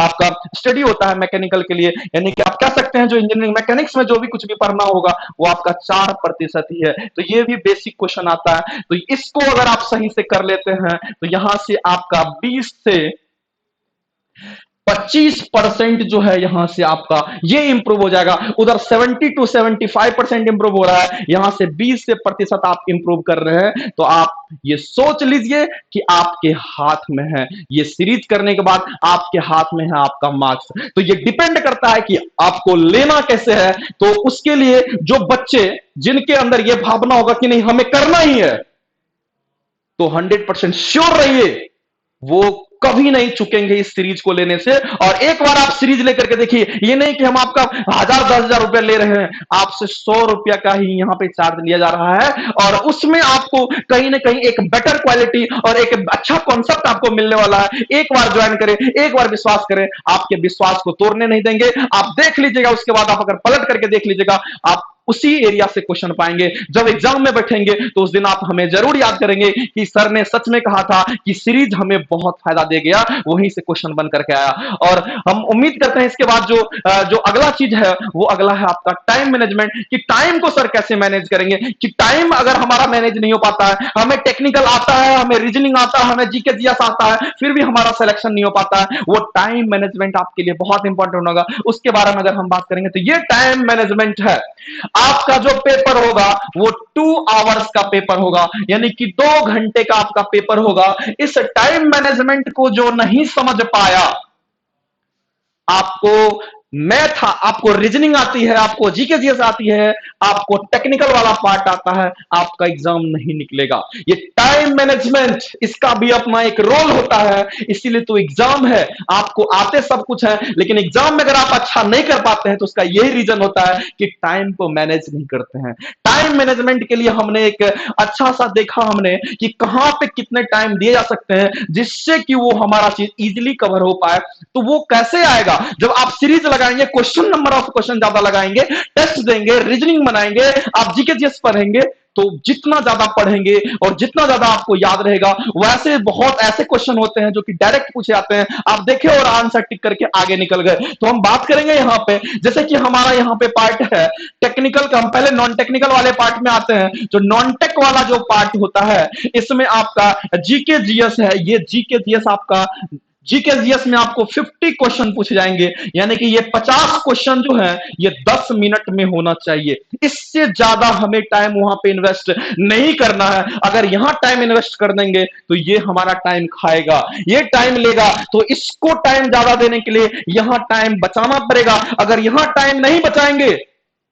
आपका स्टडी होता है मैकेनिकल के लिए, यानी कि आप कह सकते हैं जो इंजीनियरिंग मैकेनिक्स में जो भी कुछ भी पढ़ना होगा वो आपका 4% ही है। तो ये भी बेसिक क्वेश्चन आता है। तो इसको अगर आप सही से कर लेते हैं तो यहां से आपका 20 से 25% जो है यहां से आपका ये इंप्रूव हो जाएगा। उधर 70 to 75% इंप्रूव हो रहा है, यहां से 20 से प्रतिशत आप इंप्रूव कर रहे हैं। तो आप ये सोच लीजिए कि आपके हाथ में है, ये सीरीज करने के बाद आपके हाथ में है आपका मार्क्स। तो ये डिपेंड करता है कि आपको लेना कैसे है। तो उसके लिए जो बच्चे जिनके अंदर ये भावना होगा कि नहीं हमें करना ही है, तो 100% श्योर रहिए वो कभी नहीं चुकेंगे इस सीरीज को लेने से। और एक बार आप सीरीज लेकर के देखिए, ये नहीं कि हम आपका 1000-10,000 रुपए ले रहे हैं, आपसे 100 रुपया का ही यहां पे चार्ज लिया जा रहा है, और उसमें आपको कहीं ना कहीं एक बेटर क्वालिटी और एक अच्छा कॉन्सेप्ट आपको मिलने वाला है। एक बार ज्वाइन करें, एक बार विश्वास करें, आपके विश्वास को तोड़ने नहीं देंगे। आप देख लीजिएगा, उसके बाद आप अगर पलट करके देख लीजिएगा, आप उसी एरिया से क्वेश्चन पाएंगे। जब एग्जाम में बैठेंगे तो उस दिन आप हमें जरूर याद करेंगे कि सर ने सच में कहा था कि सीरीज हमें बहुत फायदा दे गया, वहीं से क्वेश्चन बन करके आया। और हम उम्मीद करते हैं इसके बाद जो अगला चीज है वो अगला है आपका टाइम मैनेजमेंट, कि टाइम को सर कैसे मैनेज करेंगे। कि टाइम अगर हमारा मैनेज नहीं हो पाता है, हमें टेक्निकल आता है, हमें रीजनिंग आता है, हमें जीके जीएस आता है, फिर भी हमारा सिलेक्शन नहीं हो पाता है, वो टाइम मैनेजमेंट आपके लिए बहुत इंपॉर्टेंट होगा। उसके बारे में अगर हम बात करेंगे तो ये टाइम मैनेजमेंट है। आपका जो पेपर होगा वो 2 आवर्स का पेपर होगा, यानी कि 2 घंटे का आपका पेपर होगा। इस टाइम मैनेजमेंट को जो नहीं समझ पाया, आपको मैथ, आपको रीजनिंग आती है, आपको जीके जीएस आती है, आपको टेक्निकल वाला पार्ट आता है, आपका एग्जाम नहीं निकलेगा। ये टाइम मैनेजमेंट, इसका भी अपना एक रोल होता है, इसीलिए तो एग्जाम है। आपको आते सब कुछ है, लेकिन एग्जाम में अगर आप अच्छा नहीं कर पाते हैं तो उसका यही रीजन होता है कि टाइम को मैनेज नहीं करते हैं। टाइम मैनेजमेंट के लिए हमने एक अच्छा सा देखा हमने कि कहां पे कितने टाइम दिए जा सकते हैं जिससे कि वो हमारा चीज इजीली कवर हो पाए। तो वो कैसे आएगा, जब आप सीरीज लगाएंगे, क्वेश्चन नंबर ऑफ क्वेश्चन ज्यादा लगाएंगे, टेस्ट देंगे, रीजनिंग बनाएंगे, आप जीके जीएस पढ़ेंगे, तो जितना ज्यादा पढ़ेंगे और जितना ज्यादा आपको याद रहेगा, वैसे बहुत ऐसे क्वेश्चन होते हैं जो कि डायरेक्ट पूछे जाते हैं, आप देखे और आंसर टिक करके आगे निकल गए। तो हम बात करेंगे यहां पे, जैसे कि हमारा यहां पे पार्ट है टेक्निकल का, हम पहले नॉन टेक्निकल वाले पार्ट में आते हैं। जो नॉन टेक वाला जो पार्ट होता है, इसमें आपका जीके जीएस है। ये जीके जीएस आपका जीके जीएस में आपको 50 क्वेश्चन पूछे जाएंगे, यानी कि ये 50 क्वेश्चन जो है ये 10 मिनट में होना चाहिए। इससे ज्यादा हमें टाइम वहां पे इन्वेस्ट नहीं करना है। अगर यहां टाइम इन्वेस्ट कर देंगे तो ये हमारा टाइम खाएगा, ये टाइम लेगा। तो इसको टाइम ज्यादा देने के लिए यहां टाइम बचाना पड़ेगा। अगर यहां टाइम नहीं बचाएंगे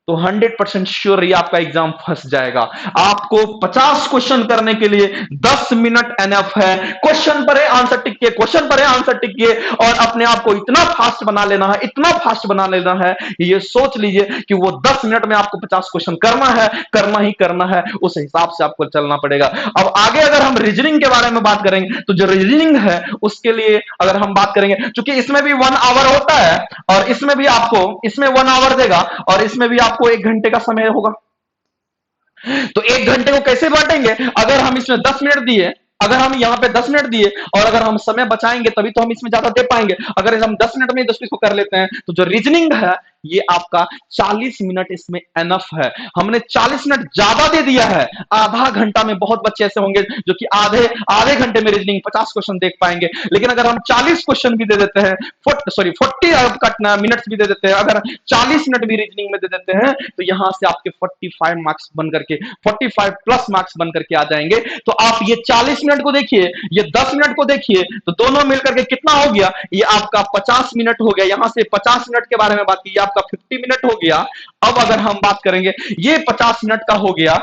तो 100% श्योर ये आपका एग्जाम फंस जाएगा। आपको 50 क्वेश्चन करने के लिए 10 मिनट एनफ है। क्वेश्चन पर है आंसर टिकिए, क्वेश्चन पर है आंसर टिकिए, और अपने आप को इतना फास्ट बना लेना है, इतना फास्ट बना लेना है, ये सोच लीजिए कि वो 10 मिनट में आपको 50 क्वेश्चन करना है, करना ही करना है। उस हिसाब से आपको चलना पड़ेगा। अब आगे अगर हम रीजनिंग के बारे में बात करेंगे, तो जो रीजनिंग है उसके लिए अगर हम बात करेंगे, क्योंकि इसमें भी 1 आवर होता है, और इसमें भी आपको, इसमें 1 आवर देगा, और इसमें भी आपको 1 घंटे का समय होगा। तो 1 घंटे को कैसे बांटेंगे? अगर हम इसमें 10 मिनट दिए, अगर हम यहाँ पे 10 मिनट दिए, और अगर हम समय बचाएंगे तभी तो हम इसमें ज्यादा दे पाएंगे। अगर हम 10 मिनट में 10 को कर लेते हैं, तो जो रीजनिंग है ये आपका 40 मिनट इसमें एनफ है। हमने 40 मिनट ज्यादा दे दिया है। आधा घंटा में बहुत बच्चे ऐसे होंगे जो कि आधे आधे घंटे में रीजनिंग 50 क्वेश्चन देख पाएंगे। लेकिन अगर हम 40 क्वेश्चन भी दे देते हैं, 40 मिनट्स भी दे देते हैं, अगर 40 मिनट भी रीजनिंग में दे देते हैं, तो यहां से आपके 45 मार्क्स बन करके 45 प्लस मार्क्स बन करके आ जाएंगे। तो आप ये 40 मिनट को देखिए, ये 10 मिनट को देखिए, तो दोनों मिलकर के कितना हो गया? ये आपका 50 मिनट हो गया। यहां से 50 मिनट के बारे में बात की, आपका 50 मिनट हो गया। अब अगर हम बात करेंगे, ये 50 मिनट का हो गया,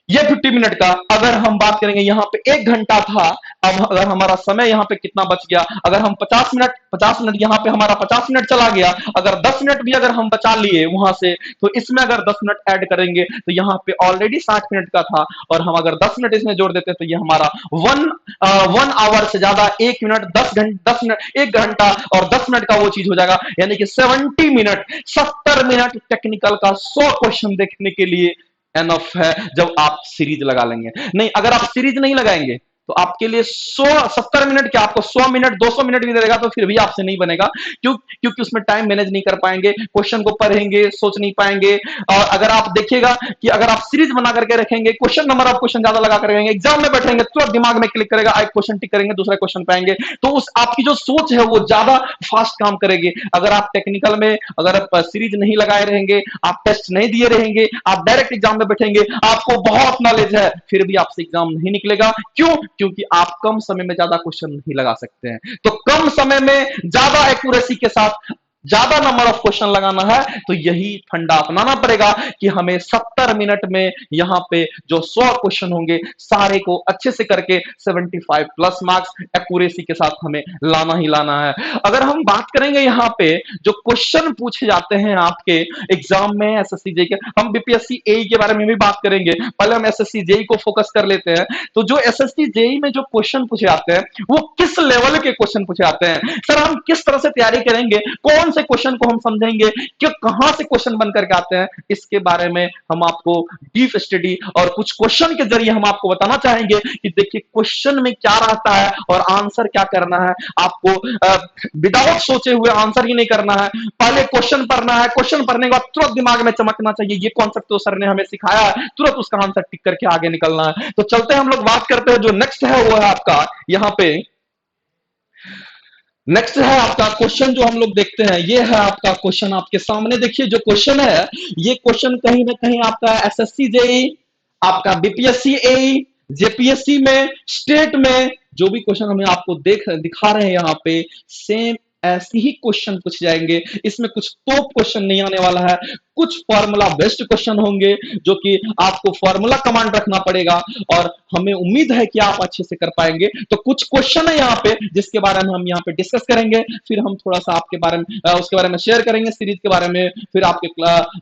ये 50 मिनट का। अगर हम बात करेंगे, यहां पे 1 घंटा था, अब अगर हमारा समय यहां पे कितना बच गया? अगर हम 50 मिनट यहां पे हमारा 50 मिनट चला गया, अगर 10 मिनट भी अगर हम बचा लिए वहां से, तो इसमें अगर 10 मिनट ऐड करेंगे तो यहां पे ऑलरेडी 60 मिनट का था, और हम अगर 10 मिनट इसमें जोड़ देते तो ये हमारा 1 आवर से ज्यादा 1 मिनट 10 मिनट 1 घंटा और 10 मिनट का वो चीज हो जाएगा। यानी कि 70 मिनट टेक्निकल का 100 क्वेश्चन देखने के लिए एनफ है, जब आप सीरीज लगा लेंगे। नहीं, अगर आप सीरीज नहीं लगाएंगे तो आपके लिए 70 मिनट क्या, आपको 100 मिनट 200 मिनट भी देगा तो फिर भी आपसे नहीं बनेगा। क्योंकि उसमें टाइम मैनेज नहीं कर पाएंगे, क्वेश्चन को पढ़ेंगे, सोच नहीं पाएंगे। और अगर आप देखिएगा कि अगर आप सीरीज बना करके रखेंगे, क्वेश्चन नंबर ऑफ क्वेश्चन ज्यादा लगा कर रखेंगे, एग्जाम में बैठेंगे तुरंत दिमाग में क्लिक करेगा, एक क्वेश्चन टिक करेंगे, दूसरा क्वेश्चन पाएंगे, तो उस आपकी जो सोच है वो ज्यादा फास्ट काम करेगी। अगर आप टेक्निकल में अगर आप सीरीज नहीं लगाए रहेंगे, आप टेस्ट नहीं दिए रहेंगे, आप डायरेक्ट एग्जाम में बैठेंगे, आपको बहुत नॉलेज है, फिर भी आपसे एग्जाम नहीं निकलेगा। क्यों? क्योंकि आप कम समय में ज्यादा क्वेश्चन नहीं लगा सकते हैं। तो कम समय में ज्यादा एक्यूरेसी के साथ ज्यादा नंबर ऑफ क्वेश्चन लगाना है, तो यही फंडा अपनाना पड़ेगा कि हमें 70 मिनट में यहां पे जो 100 क्वेश्चन होंगे सारे को अच्छे से करके 75 प्लस मार्क्स एक्यूरेसी के साथ हमें लाना ही लाना है। अगर हम बात करेंगे यहां पे जो क्वेश्चन पूछे जाते हैं आपके एग्जाम में एसएससी जेई के, हम बीपीएससी एई के बारे में भी बात करेंगे, पहले हम एसएससी जेई को फोकस कर लेते हैं। तो जो एसएससी जेई में जो क्वेश्चन पूछे जाते हैं वो किस लेवल के क्वेश्चन पूछे जाते हैं? सर हम किस तरह से तैयारी करेंगे, कौन से क्वेश्चन को हम समझेंगे कि कहां से क्वेश्चन बन करके आते हैं, इसके बारे में हम आपको डीप स्टडी और कुछ क्वेश्चन के जरिए हम आपको बताना चाहेंगे कि देखिए क्वेश्चन में क्या रहता है और आंसर क्या करना है। आपको विदाउट सोचे हुए आंसर ही नहीं करना है, पहले क्वेश्चन पढ़ना है, क्वेश्चन पढ़ने के बाद तुरंत दिमाग में चमकना चाहिए, ये कॉन्सेप्ट तो सर ने हमें सिखाया है, तुरंत उसका आंसर टिक करके आगे निकलना है। तो चलते हैं हम लोग बात करते हैं, जो नेक्स्ट है वो है आपका यहां पे नेक्स्ट है आपका क्वेश्चन जो हम लोग देखते हैं, ये है आपका क्वेश्चन आपके सामने। देखिए जो क्वेश्चन है, ये क्वेश्चन कहीं ना कहीं आपका एसएससी जेई, आपका बीपीएससी एई, जेपीएससी में, स्टेट में जो भी क्वेश्चन हमें आपको दिखा रहे हैं यहाँ पे, सेम ऐसे ही क्वेश्चन पूछ जाएंगे। इसमें कुछ टॉप क्वेश्चन नहीं आने वाला है, कुछ फॉर्मूला बेस्ड क्वेश्चन होंगे जो कि आपको फॉर्मूला कमांड रखना पड़ेगा, और हमें उम्मीद है कि आप अच्छे से कर पाएंगे। तो कुछ क्वेश्चन है यहाँ पे जिसके बारे में हम यहाँ पे डिस्कस करेंगे, फिर हम थोड़ा सा आपके बारे में उसके बारे में शेयर करेंगे, सीरीज के बारे में। फिर आपके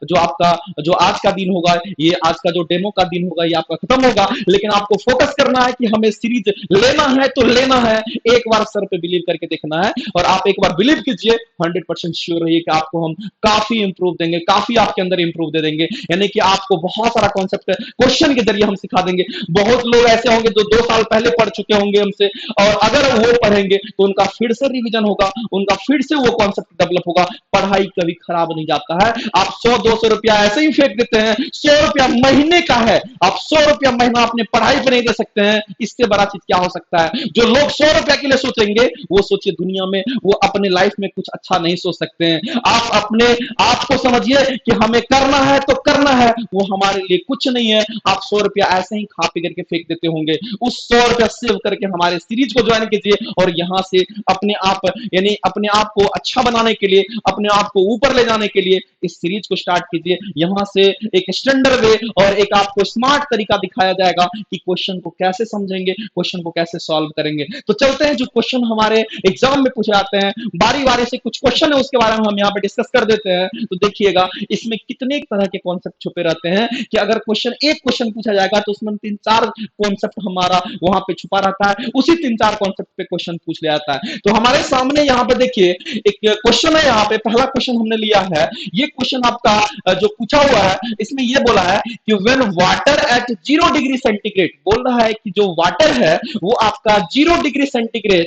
जो आपका जो आज का दिन होगा, ये आज का जो डेमो का दिन होगा ये आपका खत्म होगा, लेकिन आपको फोकस करना है कि हमें सीरीज लेना है तो लेना है, एक बार सर पे बिलीव करके देखना है, और आप एक बार बिलीव कीजिए, 100% श्योर रहिए कि आपको हम काफी इंप्रूव देंगे, काफी आपके अंदर इंप्रूव दे देंगे। यानी कि आपको बहुत सारा कॉन्सेप्ट क्वेश्चन के जरिए हम सिखा देंगे। बहुत लोग ऐसे होंगे जो 2 साल पहले पढ़ चुके होंगे हमसे, और अगर वो पढ़ेंगे तो उनका फिर से रिवीजन होगा, उनका फिर से वो कॉन्सेप्ट डेवलप होगा। पढ़ाई कभी खराब नहीं जाता है। आप 100-200 रुपया ऐसे ही फेंक देते हैं, 100 रुपया महीने का है, आप 100 रुपया महीना अपने पढ़ाई पर नहीं दे सकते हैं, इससे बड़ा चीज क्या हो सकता है? जो लोग 100 रुपया के लिए सोचेंगे, वो सोचिए दुनिया में वो अपने लाइफ में कुछ अच्छा नहीं सोच सकते हैं। आप अपने आप को समझिए कि कि हमें करना है तो करना है, वो हमारे लिए कुछ नहीं है। आप 100 रुपया ऐसे ही खा पी करके फेंक देते होंगे, उस 100 रुपया सेव करके हमारे सीरीज को ज्वाइन कीजिए और यहां से अपने आप यानी अपने आप को अच्छा बनाने के लिए, अपने आप को ऊपर ले जाने के लिए इस सीरीज को स्टार्ट कीजिए। यहां से एक स्टैंडर्ड वे और एक आपको स्मार्ट तरीका दिखाया जाएगा कि क्वेश्चन को कैसे समझेंगे, क्वेश्चन को कैसे सॉल्व करेंगे। तो चलते हैं, जो क्वेश्चन हमारे एग्जाम में पूछे जाते हैं, बारी बारी से कुछ क्वेश्चन है उसके बारे में हम यहाँ पे डिस्कस कर देते हैं। तो देखिएगा इसमें कितने तरह के कॉन्सेप्ट छुपे रहते हैं कि अगर एक क्वेश्चन पूछा जाएगा तो उसमें 3-4 कॉन्सेप्ट हमारा वहां पे छुपा रहता है, उसी 3-4 कॉन्सेप्ट पे क्वेश्चन पूछ लिया जाता है। तो हमारे सामने यहाँ पे देखिए एक क्वेश्चन है, यहाँ पे पहला क्वेश्चन हमने लिया है। ये क्वेश्चन आपका जो पूछा हुआ है, इसमें ये बोला है कि when water at 0 degree centigrade, बोल रहा है कि जो वाटर है वो आपका 0 डिग्री सेंटीग्रेड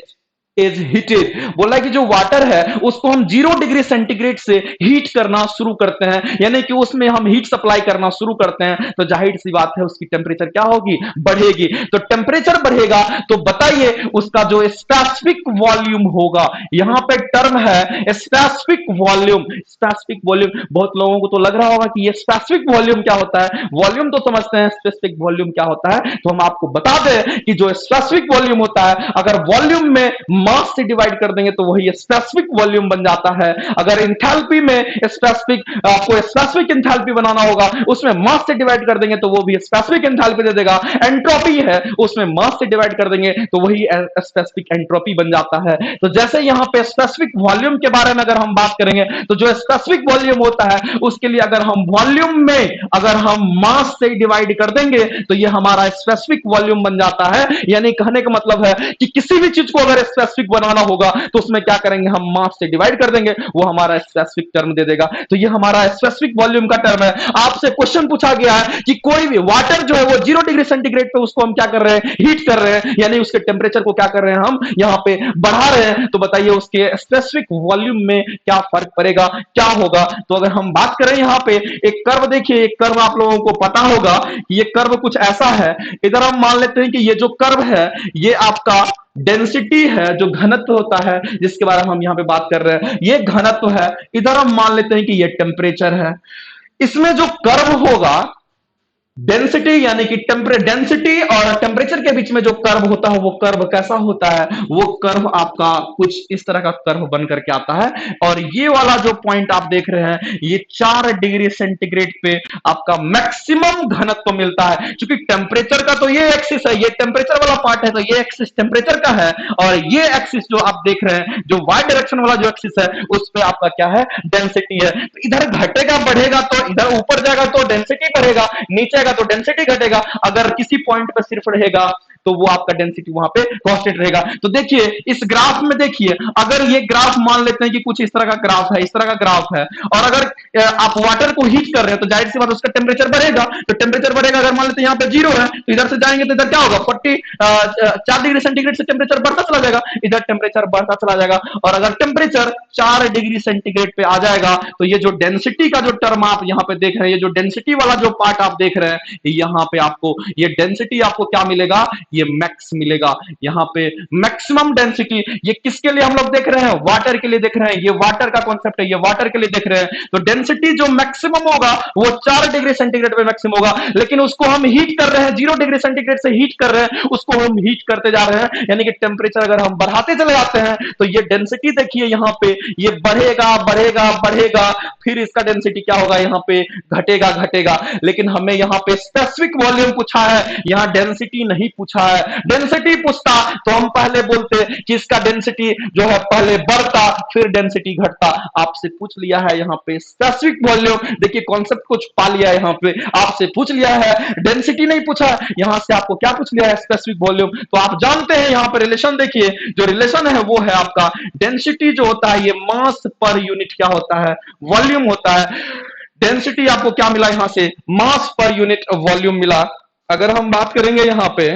इज हीटेड। बोला है कि जो वाटर है उसको हम 0 डिग्री सेंटीग्रेड से हीट करना शुरू करते हैं, यानी कि उसमें हम हीट सप्लाई करना शुरू करते हैं, तो जाहिर सी बात है उसकी टेम्परेचर क्या होगी, बढ़ेगी। तो टेम्परेचर बढ़ेगा तो बताइए उसका जो स्पेसिफिक वॉल्यूम होगा, यहां पे टर्म है स्पेसिफिक वॉल्यूम। स्पेसिफिक वॉल्यूम बहुत लोगों को तो लग रहा होगा कि ये स्पेसिफिक वॉल्यूम क्या होता है, वॉल्यूम तो समझते हैं, स्पेसिफिक वॉल्यूम क्या होता है। तो हम आपको बता दें कि जो स्पेसिफिक वॉल्यूम होता है, अगर वॉल्यूम में मास से डिवाइड कर देंगे तो वही स्पेसिफिक वॉल्यूम बन जाता है। अगर इंथैल्पी में स्पेसिफिक आपको स्पेसिफिक इंथैल्पी बनाना होगा, उसमें मास से डिवाइड कर देंगे तो वो भी स्पेसिफिक इंथैल्पी दे देगा। एंट्रोपी है, उसमें मास से डिवाइड कर देंगे तो वही स्पेसिफिक एंट्रोपी बन जाता है। तो जैसे यहां पे स्पेसिफिक वॉल्यूम के बारे में अगर हम बात करेंगे तो जो स्पेसिफिक वॉल्यूम होता है उसके लिए अगर हम वॉल्यूम में अगर हम मास से डिवाइड कर देंगे तो ये हमारा स्पेसिफिक वॉल्यूम बन जाता है। यानी कहने का मतलब है कि किसी भी चीज को अगर स्पेसिफिक बनाना होगा तो उसमें क्या करेंगे, हम मास से डिवाइड कर देंगे, वो हमारा स्पेसिफिक टर्म दे देगा। तो ये हमारा स्पेसिफिक वॉल्यूम का टर्म है। आपसे क्वेश्चन पूछा गया है कि कोई भी वाटर जो है वो 0 डिग्री सेंटीग्रेड पे उसको हम क्या कर रहे हैं, हीट कर रहे हैं, यानी उसके टेम्परेचर को क्या कर रहे हैं, हम यहां पे बढ़ा रहे हैं। तो बताइए उसके स्पेसिफिक वॉल्यूम में क्या फर्क पड़ेगा, क्या होगा। तो अगर हम बात करें यहां पे एक कर्व, देखिए एक कर्व आप लोगों को पता होगा कि ये कर्व कुछ ऐसा है। इधर हम मान लेते हैं कि ये जो कर्व है ये आपका डेंसिटी है, जो घनत्व होता है जिसके बारे में हम यहां पे बात कर रहे हैं, ये घनत्व है। इधर हम मान लेते हैं कि ये टेम्परेचर है। इसमें जो कर्व होगा डेंसिटी यानी कि डेंसिटी और टेम्परेचर के बीच में जो कर्व होता है वो कर्व कैसा होता है, वो कर्व आपका कुछ इस तरह का कर्व बन करके आता है। और ये वाला जो पॉइंट आप देख रहे हैं ये 4 डिग्री सेंटीग्रेड पे आपका मैक्सिमम घनत्व मिलता है। क्योंकि टेम्परेचर का तो ये एक्सिस है, ये टेम्परेचर वाला पार्ट है, तो ये एक्सिस टेम्परेचर का है। और ये एक्सिस जो आप देख रहे हैं जो वाई डायरेक्शन वाला जो एक्सिस है उस पे आपका क्या है, डेंसिटी है। तो इधर घटेगा बढ़ेगा तो इधर ऊपर जाएगा तो डेंसिटी बढ़ेगा, नीचे तो डेंसिटी घटेगा। अगर किसी पॉइंट पर सिर्फ रहेगा तो वो आपका डेंसिटी वहां पे कांस्टेंट रहेगा। तो देखिए इस ग्राफ में, देखिए अगर ये ग्राफ मान लेते हैं कि कुछ इस तरह का ग्राफ है, इस तरह का ग्राफ है, और अगर आप वाटर को हीट कर रहे हैं तो जाहिर सी बात उसका टेम्परेचर बढ़ेगा। तो टेम्परेचर बढ़ेगा, अगर मान लेते हैं यहाँ पे 0 है तो इधर से जाएंगे तो इधर क्या होगा, 4 डिग्री सेंटीग्रेड से टेम्परेचर बढ़ता चला जाएगा, इधर टेम्परेचर बढ़ता चला जाएगा। और अगर टेम्परेचर 4 डिग्री सेंटीग्रेड पे आ जाएगा तो ये जो डेंसिटी का जो टर्म आप यहाँ पे देख रहे हैं, ये जो डेंसिटी वाला जो पार्ट आप देख रहे हैं, यहाँ पे आपको ये डेंसिटी आपको क्या मिलेगा, ये मैक्स मिलेगा। यहाँ पे मैक्सिमम डेंसिटी, ये किसके लिए हम लोग देख रहे हैं, वाटर के लिए देख रहे हैं। ये वाटर का कॉन्सेप्ट है, ये वाटर के लिए देख रहे हैं। तो डेंसिटी जो मैक्सिमम होगा वो 4 डिग्री सेंटीग्रेड पे मैक्सिमम होगा, लेकिन उसको हम हीट कर रहे हैं, 0 डिग्री सेंटीग्रेड से हीट कर रहे हैं, उसको हम हीट करते जा रहे हैं। यानी कि टेम्परेचर अगर हम बढ़ाते चले जाते हैं तो ये डेंसिटी देखिए यहाँ पे ये बढ़ेगा बढ़ेगा बढ़ेगा, फिर इसका डेंसिटी क्या होगा, यहाँ पे घटेगा घटेगा। लेकिन हमें यहाँ पे स्पेसिफिक वॉल्यूम पूछा है, यहाँ डेंसिटी नहीं पूछा है। डेंसिटी पूछता तो हम पहले बोलते कि इसका डेंसिटी जो है पहले बढ़ता फिर डेंसिटी घटता। आपसे पूछ लिया है यहाँ पे स्पेसिफिक वॉल्यूम, देखिए कॉन्सेप्ट कुछ पा लिया है, यहाँ पे आपसे पूछ लिया है डेंसिटी नहीं पूछा, यहां से आपको क्या पूछ लिया है, स्पेसिफिक वॉल्यूम। तो आप जानते हैं यहाँ पे रिलेशन, देखिए जो रिलेशन है वो है आपका डेंसिटी जो होता है ये मास पर यूनिट क्या होता है, वॉल्यूम होता है। डेंसिटी आपको क्या मिला, यहां से मास पर यूनिट वॉल्यूम मिला। अगर हम बात करेंगे यहाँ पे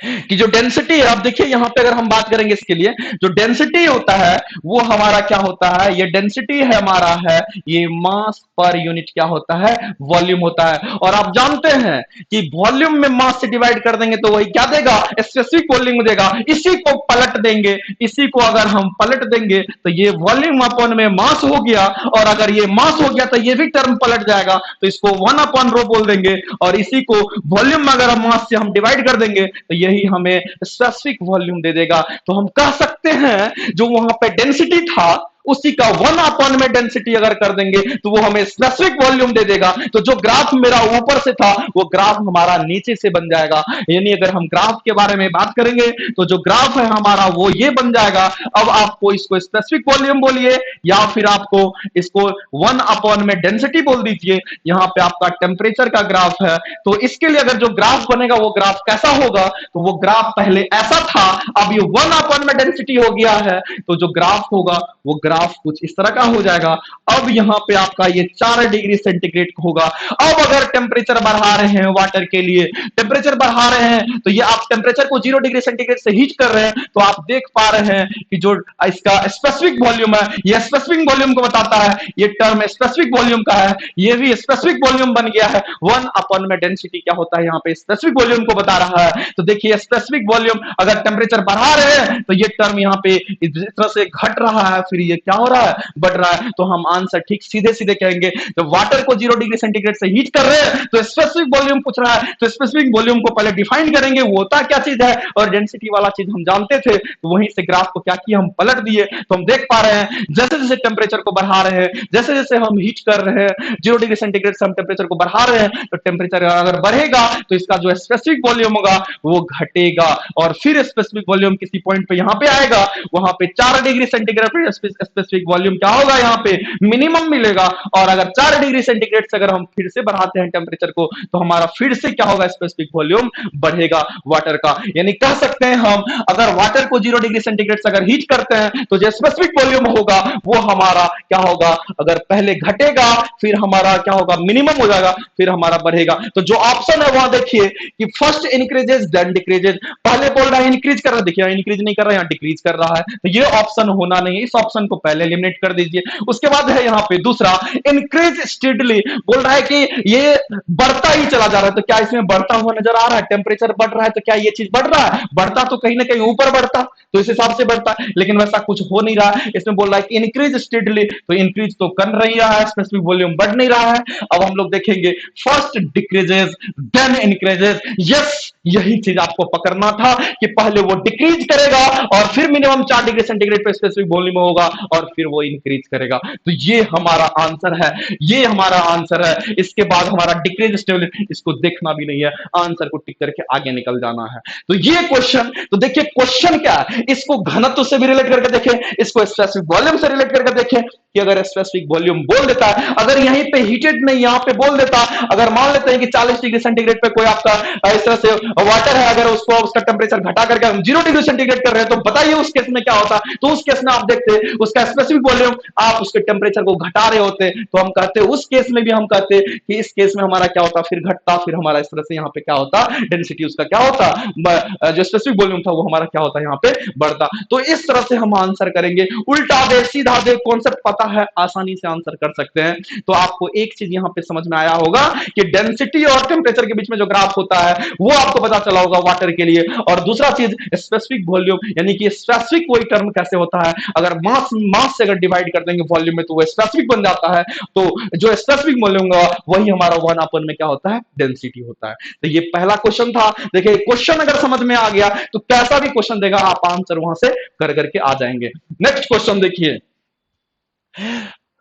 कि जो डेंसिटी है, आप देखिए यहां पे अगर हम बात करेंगे इसके लिए, जो डेंसिटी होता है वो हमारा क्या होता है, ये डेंसिटी है हमारा है, ये मास पर यूनिट क्या होता है, वॉल्यूम होता है। और आप जानते हैं कि वॉल्यूम में मास से डिवाइड कर देंगे तो वही क्या देगा, स्पेसिफिक वॉल्यूम देगा। इसी को पलट देंगे, इसी को अगर हम पलट देंगे तो ये वॉल्यूम अपॉन में मास हो गया, और अगर ये मास हो गया तो ये भी टर्म पलट जाएगा, तो इसको 1/ρ बोल देंगे। और इसी को वॉल्यूम में अगर हम मास से हम डिवाइड कर देंगे तो यही हमें स्पेसिफिक वॉल्यूम दे देगा। तो हम कह सकते हैं जो वहां पे डेंसिटी था उसी का 1 में डेंसिटी अगर कर देंगे तो वो हमें स्पेसिफिक वॉल्यूम दे देगा। तो जो ग्राफ मेरा ऊपर से था वो ग्राफ हमारा नीचे से बन जाएगा। यानी अगर हम ग्राफ के बारे में बात करेंगे तो जो ग्राफ है हमारा वो ये बन जाएगा। अब आपको इसको स्पेसिफिक वॉल्यूम बोलिए या फिर आपको इसको 1 में डेंसिटी बोल दीजिए। यहां पे आपका टेम्परेचर का ग्राफ है, तो इसके लिए अगर जो ग्राफ बनेगा वो ग्राफ कैसा होगा, तो वो ग्राफ पहले ऐसा था, अब ये 1 में डेंसिटी हो गया है, तो जो ग्राफ होगा वो ग्राफ कुछ इस तरह का हो जाएगा। अब यहां पे आपका ये 4 डिग्री सेंटीग्रेड होगा। अब अगर टेम्परेचर बढ़ा रहे हैं वाटर के लिए, टेम्परेचर बढ़ा रहे हैं तो ये आप टेम्परेचर को 0 डिग्री सेंटीग्रेड से हीट कर रहे हैं, तो आप देख पा रहे हैं कि जो इसका स्पेसिफिक वॉल्यूम है ये स्पेसिफिक वॉल्यूम को बताता है, ये टर्म स्पेसिफिक वॉल्यूम का है, ये भी स्पेसिफिक वॉल्यूम बन गया है। 1 में डेंसिटी क्या होता है यहाँ पे स्पेसिफिक वॉल्यूम को बता रहा है। तो देखिए स्पेसिफिक वॉल्यूम अगर टेम्परेचर बढ़ा रहे हैं तो ये टर्म यहाँ पे इस तरह से घट रहा है, फिर ये क्या हो रहा है, बढ़ रहा है। तो हम आंसर ठीक सीधे सीधे कहेंगे। तो वाटर को 0 डिग्री सेंटीग्रेड से हीट कर रहे हैं तो स्पेसिफिक वॉल्यूम पूछ रहा है, तो स्पेसिफिक वॉल्यूम को पहले डिफाइन करेंगे वो होता क्या चीज है, और डेंसिटी वाला चीज हम जानते थे, तो वहीं से ग्राफ को क्या किया, हम पलट दिए। तो हम देख पा रहे हैं जैसे जैसे टेम्परेचर को बढ़ा रहे हैं, जैसे जैसे हम हीट कर रहे हैं 0 डिग्री सेंटीग्रेड से हम टेम्परेचर को बढ़ा रहे हैं, तो टेम्परेचर अगर बढ़ेगा तो इसका जो स्पेसिफिक वॉल्यूम होगा वो घटेगा, और फिर स्पेसिफिक वॉल्यूम किसी पॉइंट पे यहां पे आएगा, वहां पे 4 डिग्री सेंटीग्रेड पे स्पेसिफिक वॉल्यूम क्या होगा, यहाँ पे मिनिमम मिलेगा। और अगर 4 डिग्री सेंटीग्रेड से अगर हम फिर से बढ़ाते हैं टेम्परेचर को तो हमारा फिर से क्या होगा, स्पेसिफिक वॉल्यूम बढ़ेगा वाटर का। यानी कह सकते हैं हम अगर वाटर को 0 डिग्री सेंटीग्रेड से अगर हीट करते हैं तो जो स्पेसिफिक वॉल्यूम होगा वो हमारा क्या होगा, अगर पहले घटेगा फिर हमारा क्या होगा, मिनिमम हो जाएगा, फिर हमारा बढ़ेगा। तो जो ऑप्शन है वहां देखिए कि फर्स्ट इंक्रीजेस देन डिक्रीजेस, पहले बोल रहा है इंक्रीज कर रहा है, देखिए इंक्रीज नहीं कर रहा है, यहाँ डिक्रीज कर रहा है, तो ये ऑप्शन होना नहीं, इस ऑप्शन को पहले एलिमिनेट कर दीजिए। उसके बाद है यहाँ पे दूसरा इंक्रीज स्टेडली, बोल रहा है कि ये बढ़ता ही चला जा रहा है, तो क्या इसमें बढ़ता हुआ नजर आ रहा है, टेम्परेचर बढ़ रहा है तो क्या ये चीज बढ़ रहा है, बढ़ता तो कहीं ना कहीं ऊपर बढ़ता, तो इस हिसाब से बढ़ता है, लेकिन वैसा कुछ हो नहीं रहा है। इसमें बोल रहा है कि इंक्रीज स्टेडली, तो इंक्रीज तो कर नहीं रहा है, स्पेसिफिक वॉल्यूम बढ़ नहीं रहा है। अब हम लोग देखेंगे first decreases then increases, yes यही चीज आपको पकड़ना था कि पहले वो डिक्रीज करेगा और फिर मिनिमम 4 डिग्री सेंटीग्रेड पे स्पेसिफिक वॉल्यूम होगा और फिर वो इंक्रीज करेगा। तो ये हमारा आंसर है, ये हमारा आंसर है। इसके बाद हमारा डिक्रीज स्टेबिलिटी, इसको देखना भी नहीं है, आंसर को टिक करके आगे निकल जाना है। तो ये क्वेश्चन, तो देखिए क्वेश्चन क्या है, इसको घनत्व से भी रिलेट करके देखें, इसको स्पेसिफिक वॉल्यूम से रिलेट करके देखें कि अगर स्पेसिफिक वॉल्यूम बोल देता है, अगर यहीं पे हीटेड नहीं यहां पे बोल देता, अगर मान लेते हैं कि 40 डिग्री सेंटीग्रेड पे कोई आपका इस तरह से वाटर है, अगर उसको उसका टेम्परेचर घटा करके हम 0 डिग्री सेंटीग्रेड कर रहे हैं तो बताइए उस केस में क्या होता। तो उस केस में आप देखते उसका स्पेसिफिक वॉल्यूम, आप उसके टेम्परेचर को घटा रहे होते, तो हम कहते उस केस में भी हम कहते कि इस केस में हमारा क्या होता, फिर घटता, फिर हमारा इस तरह से यहाँ पे क्या होता, डेंसिटी उसका क्या होता, जो स्पेसिफिक वॉल्यूम था वो हमारा क्या होता यहाँ पे बढ़ता। तो इस तरह से हम आंसर करेंगे, उल्टा दे सीधा दे, कॉन्सेप्ट पता है आसानी से आंसर कर सकते हैं। तो आपको एक चीज यहाँ पे समझ में आया होगा कि डेंसिटी और टेम्परेचर के बीच में जो ग्राफ होता है वो आपको पता चला होगा वाटर के लिए। और दूसरा चीज स्पेसिफिक वॉल्यूम, यानी कि स्पेसिफिक कोई टर्म कैसे होता है, अगर मास से अगर डिवाइड कर देंगे वॉल्यूम में तो वो स्पेसिफिक बन जाता है। तो जो स्पेसिफिक वॉल्यूम होगा वही हमारा 1 में क्या होता है, डेंसिटी होता है। तो ये पहला क्वेश्चन था। देखिए क्वेश्चन अगर समझ में आ गया तो कैसा भी क्वेश्चन देगा आप आंसर वहां से कर करके आ जाएंगे। नेक्स्ट क्वेश्चन देखिए,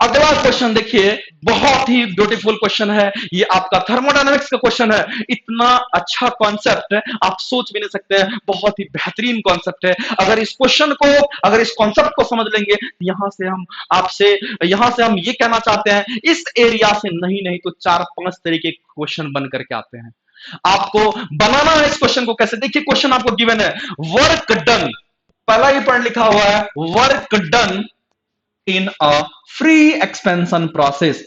अगला क्वेश्चन देखिए, बहुत ही ब्यूटीफुल क्वेश्चन है, ये आपका थर्मोडायनामिक्स का क्वेश्चन है। इतना अच्छा कॉन्सेप्ट है आप सोच भी नहीं सकते हैं, बहुत ही बेहतरीन कॉन्सेप्ट है। अगर इस क्वेश्चन को, अगर इस कॉन्सेप्ट को समझ लेंगे तो यहां से हम ये कहना चाहते हैं, इस एरिया से नहीं तो 4-5 तरीके के क्वेश्चन बन करके आते हैं। आपको बनाना है इस क्वेश्चन को कैसे, देखिए क्वेश्चन आपको गिवन है, वर्क डन, पहला ही पॉइंट लिखा हुआ है, work done in a free expansion process.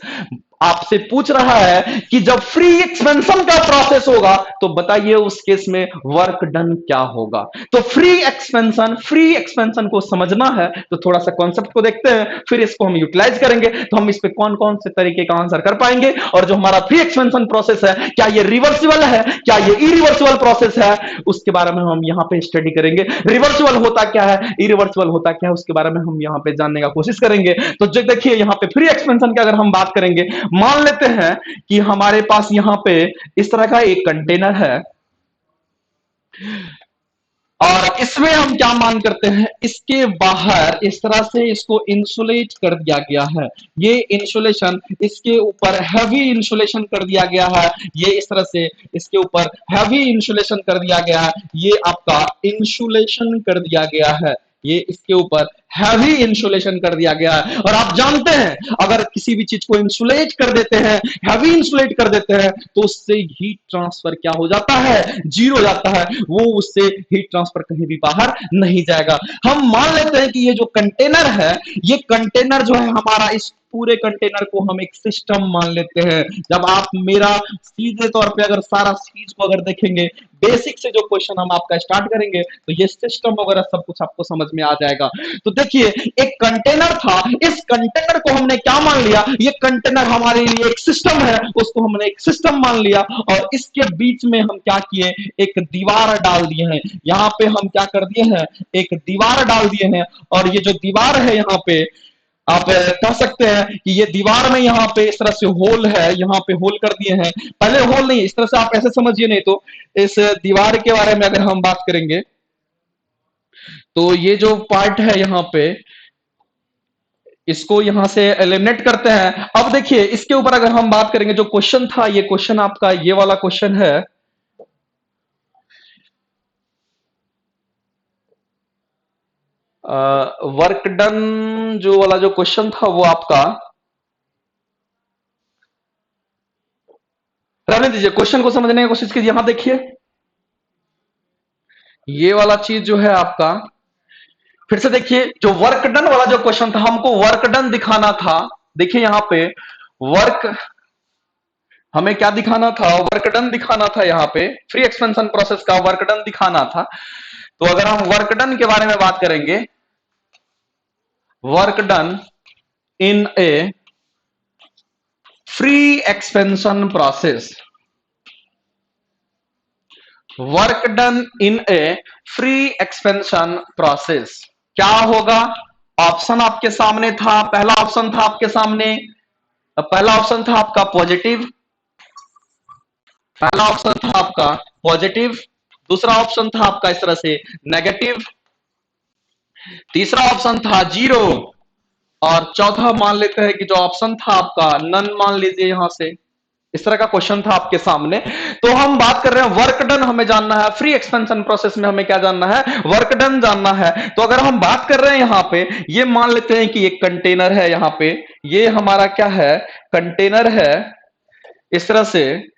आपसे पूछ रहा है कि जब फ्री एक्सपेंशन का प्रोसेस होगा तो बताइए उस केस में वर्क डन क्या होगा। तो फ्री एक्सपेंशन को समझना है तो थोड़ा सा कॉन्सेप्ट को देखते हैं, फिर इसको हम यूटिलाइज करेंगे तो हम इस पे कौन कौन से तरीके का आंसर कर पाएंगे। और जो हमारा फ्री एक्सपेंशन प्रोसेस है, क्या ये रिवर्सिबल है, क्या ये इरिवर्सिबल प्रोसेस है, उसके बारे में हम यहां पे स्टडी करेंगे। रिवर्सिबल होता क्या है, इरिवर्सिबल होता क्या है, उसके बारे में हम यहां पे जानने का कोशिश करेंगे। तो जो देखिए यहां पे फ्री एक्सपेंशन की अगर हम बात करेंगे, मान लेते हैं कि हमारे पास यहां पे इस तरह का एक कंटेनर है और इसमें हम क्या मान करते हैं, इसके बाहर इस तरह से इसको इंसुलेट कर दिया गया है। ये इंसुलेशन, इसके ऊपर हैवी इंसुलेशन कर दिया गया है। ये इस तरह से इसके ऊपर हैवी इंसुलेशन कर दिया गया है। ये आपका इंसुलेशन कर दिया गया है, ये इसके ऊपर हैवी इंसुलेशन कर दिया गया है। और आप जानते हैं अगर किसी भी चीज को इंसुलेट कर देते हैं, हैवी इंसुलेट कर देते हैं, तो उससे हीट ट्रांसफर क्या हो जाता है, जीरो हो जाता है। वो उससे हीट ट्रांसफर कहीं भी बाहर नहीं जाएगा। हम मान लेते हैं कि ये जो कंटेनर है, ये कंटेनर जो है हमारा, इस पूरे कंटेनर को हम एक सिस्टम मान लेते हैं। जब आप मेरा सीधे तौर पे अगर सारा चीज को अगर देखेंगे, बेसिक से जो क्वेश्चन हम आपका स्टार्ट करेंगे, तो ये सिस्टम वगैरह सब कुछ आपको समझ में आ जाएगा। तो देखिए एक कंटेनर था, इस कंटेनर को हमने क्या मान लिया, ये कंटेनर हमारे लिए एक सिस्टम है, उसको हमने एक सिस्टम मान लिया। और इसके बीच में हम क्या किए, एक दीवार डाल दिए हैं। यहाँ पे हम क्या कर दिए हैं, एक दीवार डाल दिए हैं। और ये जो दीवार है यहाँ पे आप कह सकते हैं कि ये दीवार में यहाँ पे इस तरह से होल है, यहाँ पे होल कर दिए हैं। पहले होल नहीं, इस तरह से आप ऐसे समझिए, नहीं तो इस दीवार के बारे में अगर हम बात करेंगे तो ये जो पार्ट है यहाँ पे, इसको यहां से एलिमिनेट करते हैं। अब देखिए इसके ऊपर अगर हम बात करेंगे, जो क्वेश्चन था, ये क्वेश्चन आपका ये वाला क्वेश्चन है। वर्क डन जो वाला जो क्वेश्चन था वो आपका, रहने दीजिए, क्वेश्चन को समझने की कोशिश कीजिए। यहां देखिए ये वाला चीज जो है आपका, फिर से देखिए जो वर्क डन वाला जो क्वेश्चन था, हमको वर्क डन दिखाना था। देखिए यहां पे वर्क, हमें क्या दिखाना था, वर्क डन दिखाना था। यहाँ पे फ्री एक्सपेंशन प्रोसेस का वर्क डन दिखाना था। तो अगर हम वर्क डन के बारे में बात करेंगे, work done in A free expansion process, work done in A free expansion process क्या होगा। ऑप्शन आपके सामने था, पहला ऑप्शन था आपके सामने, पहला ऑप्शन था आपका पॉजिटिव, पहला ऑप्शन था आपका पॉजिटिव, दूसरा ऑप्शन था आपका इस तरह से नेगेटिव, तीसरा ऑप्शन था जीरो, और चौथा मान लेते हैं कि जो ऑप्शन था आपका नन मान लीजिए। यहां से इस तरह का क्वेश्चन था आपके सामने। तो हम बात कर रहे हैं वर्क डन हमें जानना है, फ्री एक्सपेंशन प्रोसेस में हमें क्या जानना है, वर्क डन जानना है। तो अगर हम बात कर रहे हैं यहां पे, ये मान लेते हैं कि एक कंटेनर है, यहां पे ये हमारा क्या है, कंटेनर है। इस तरह से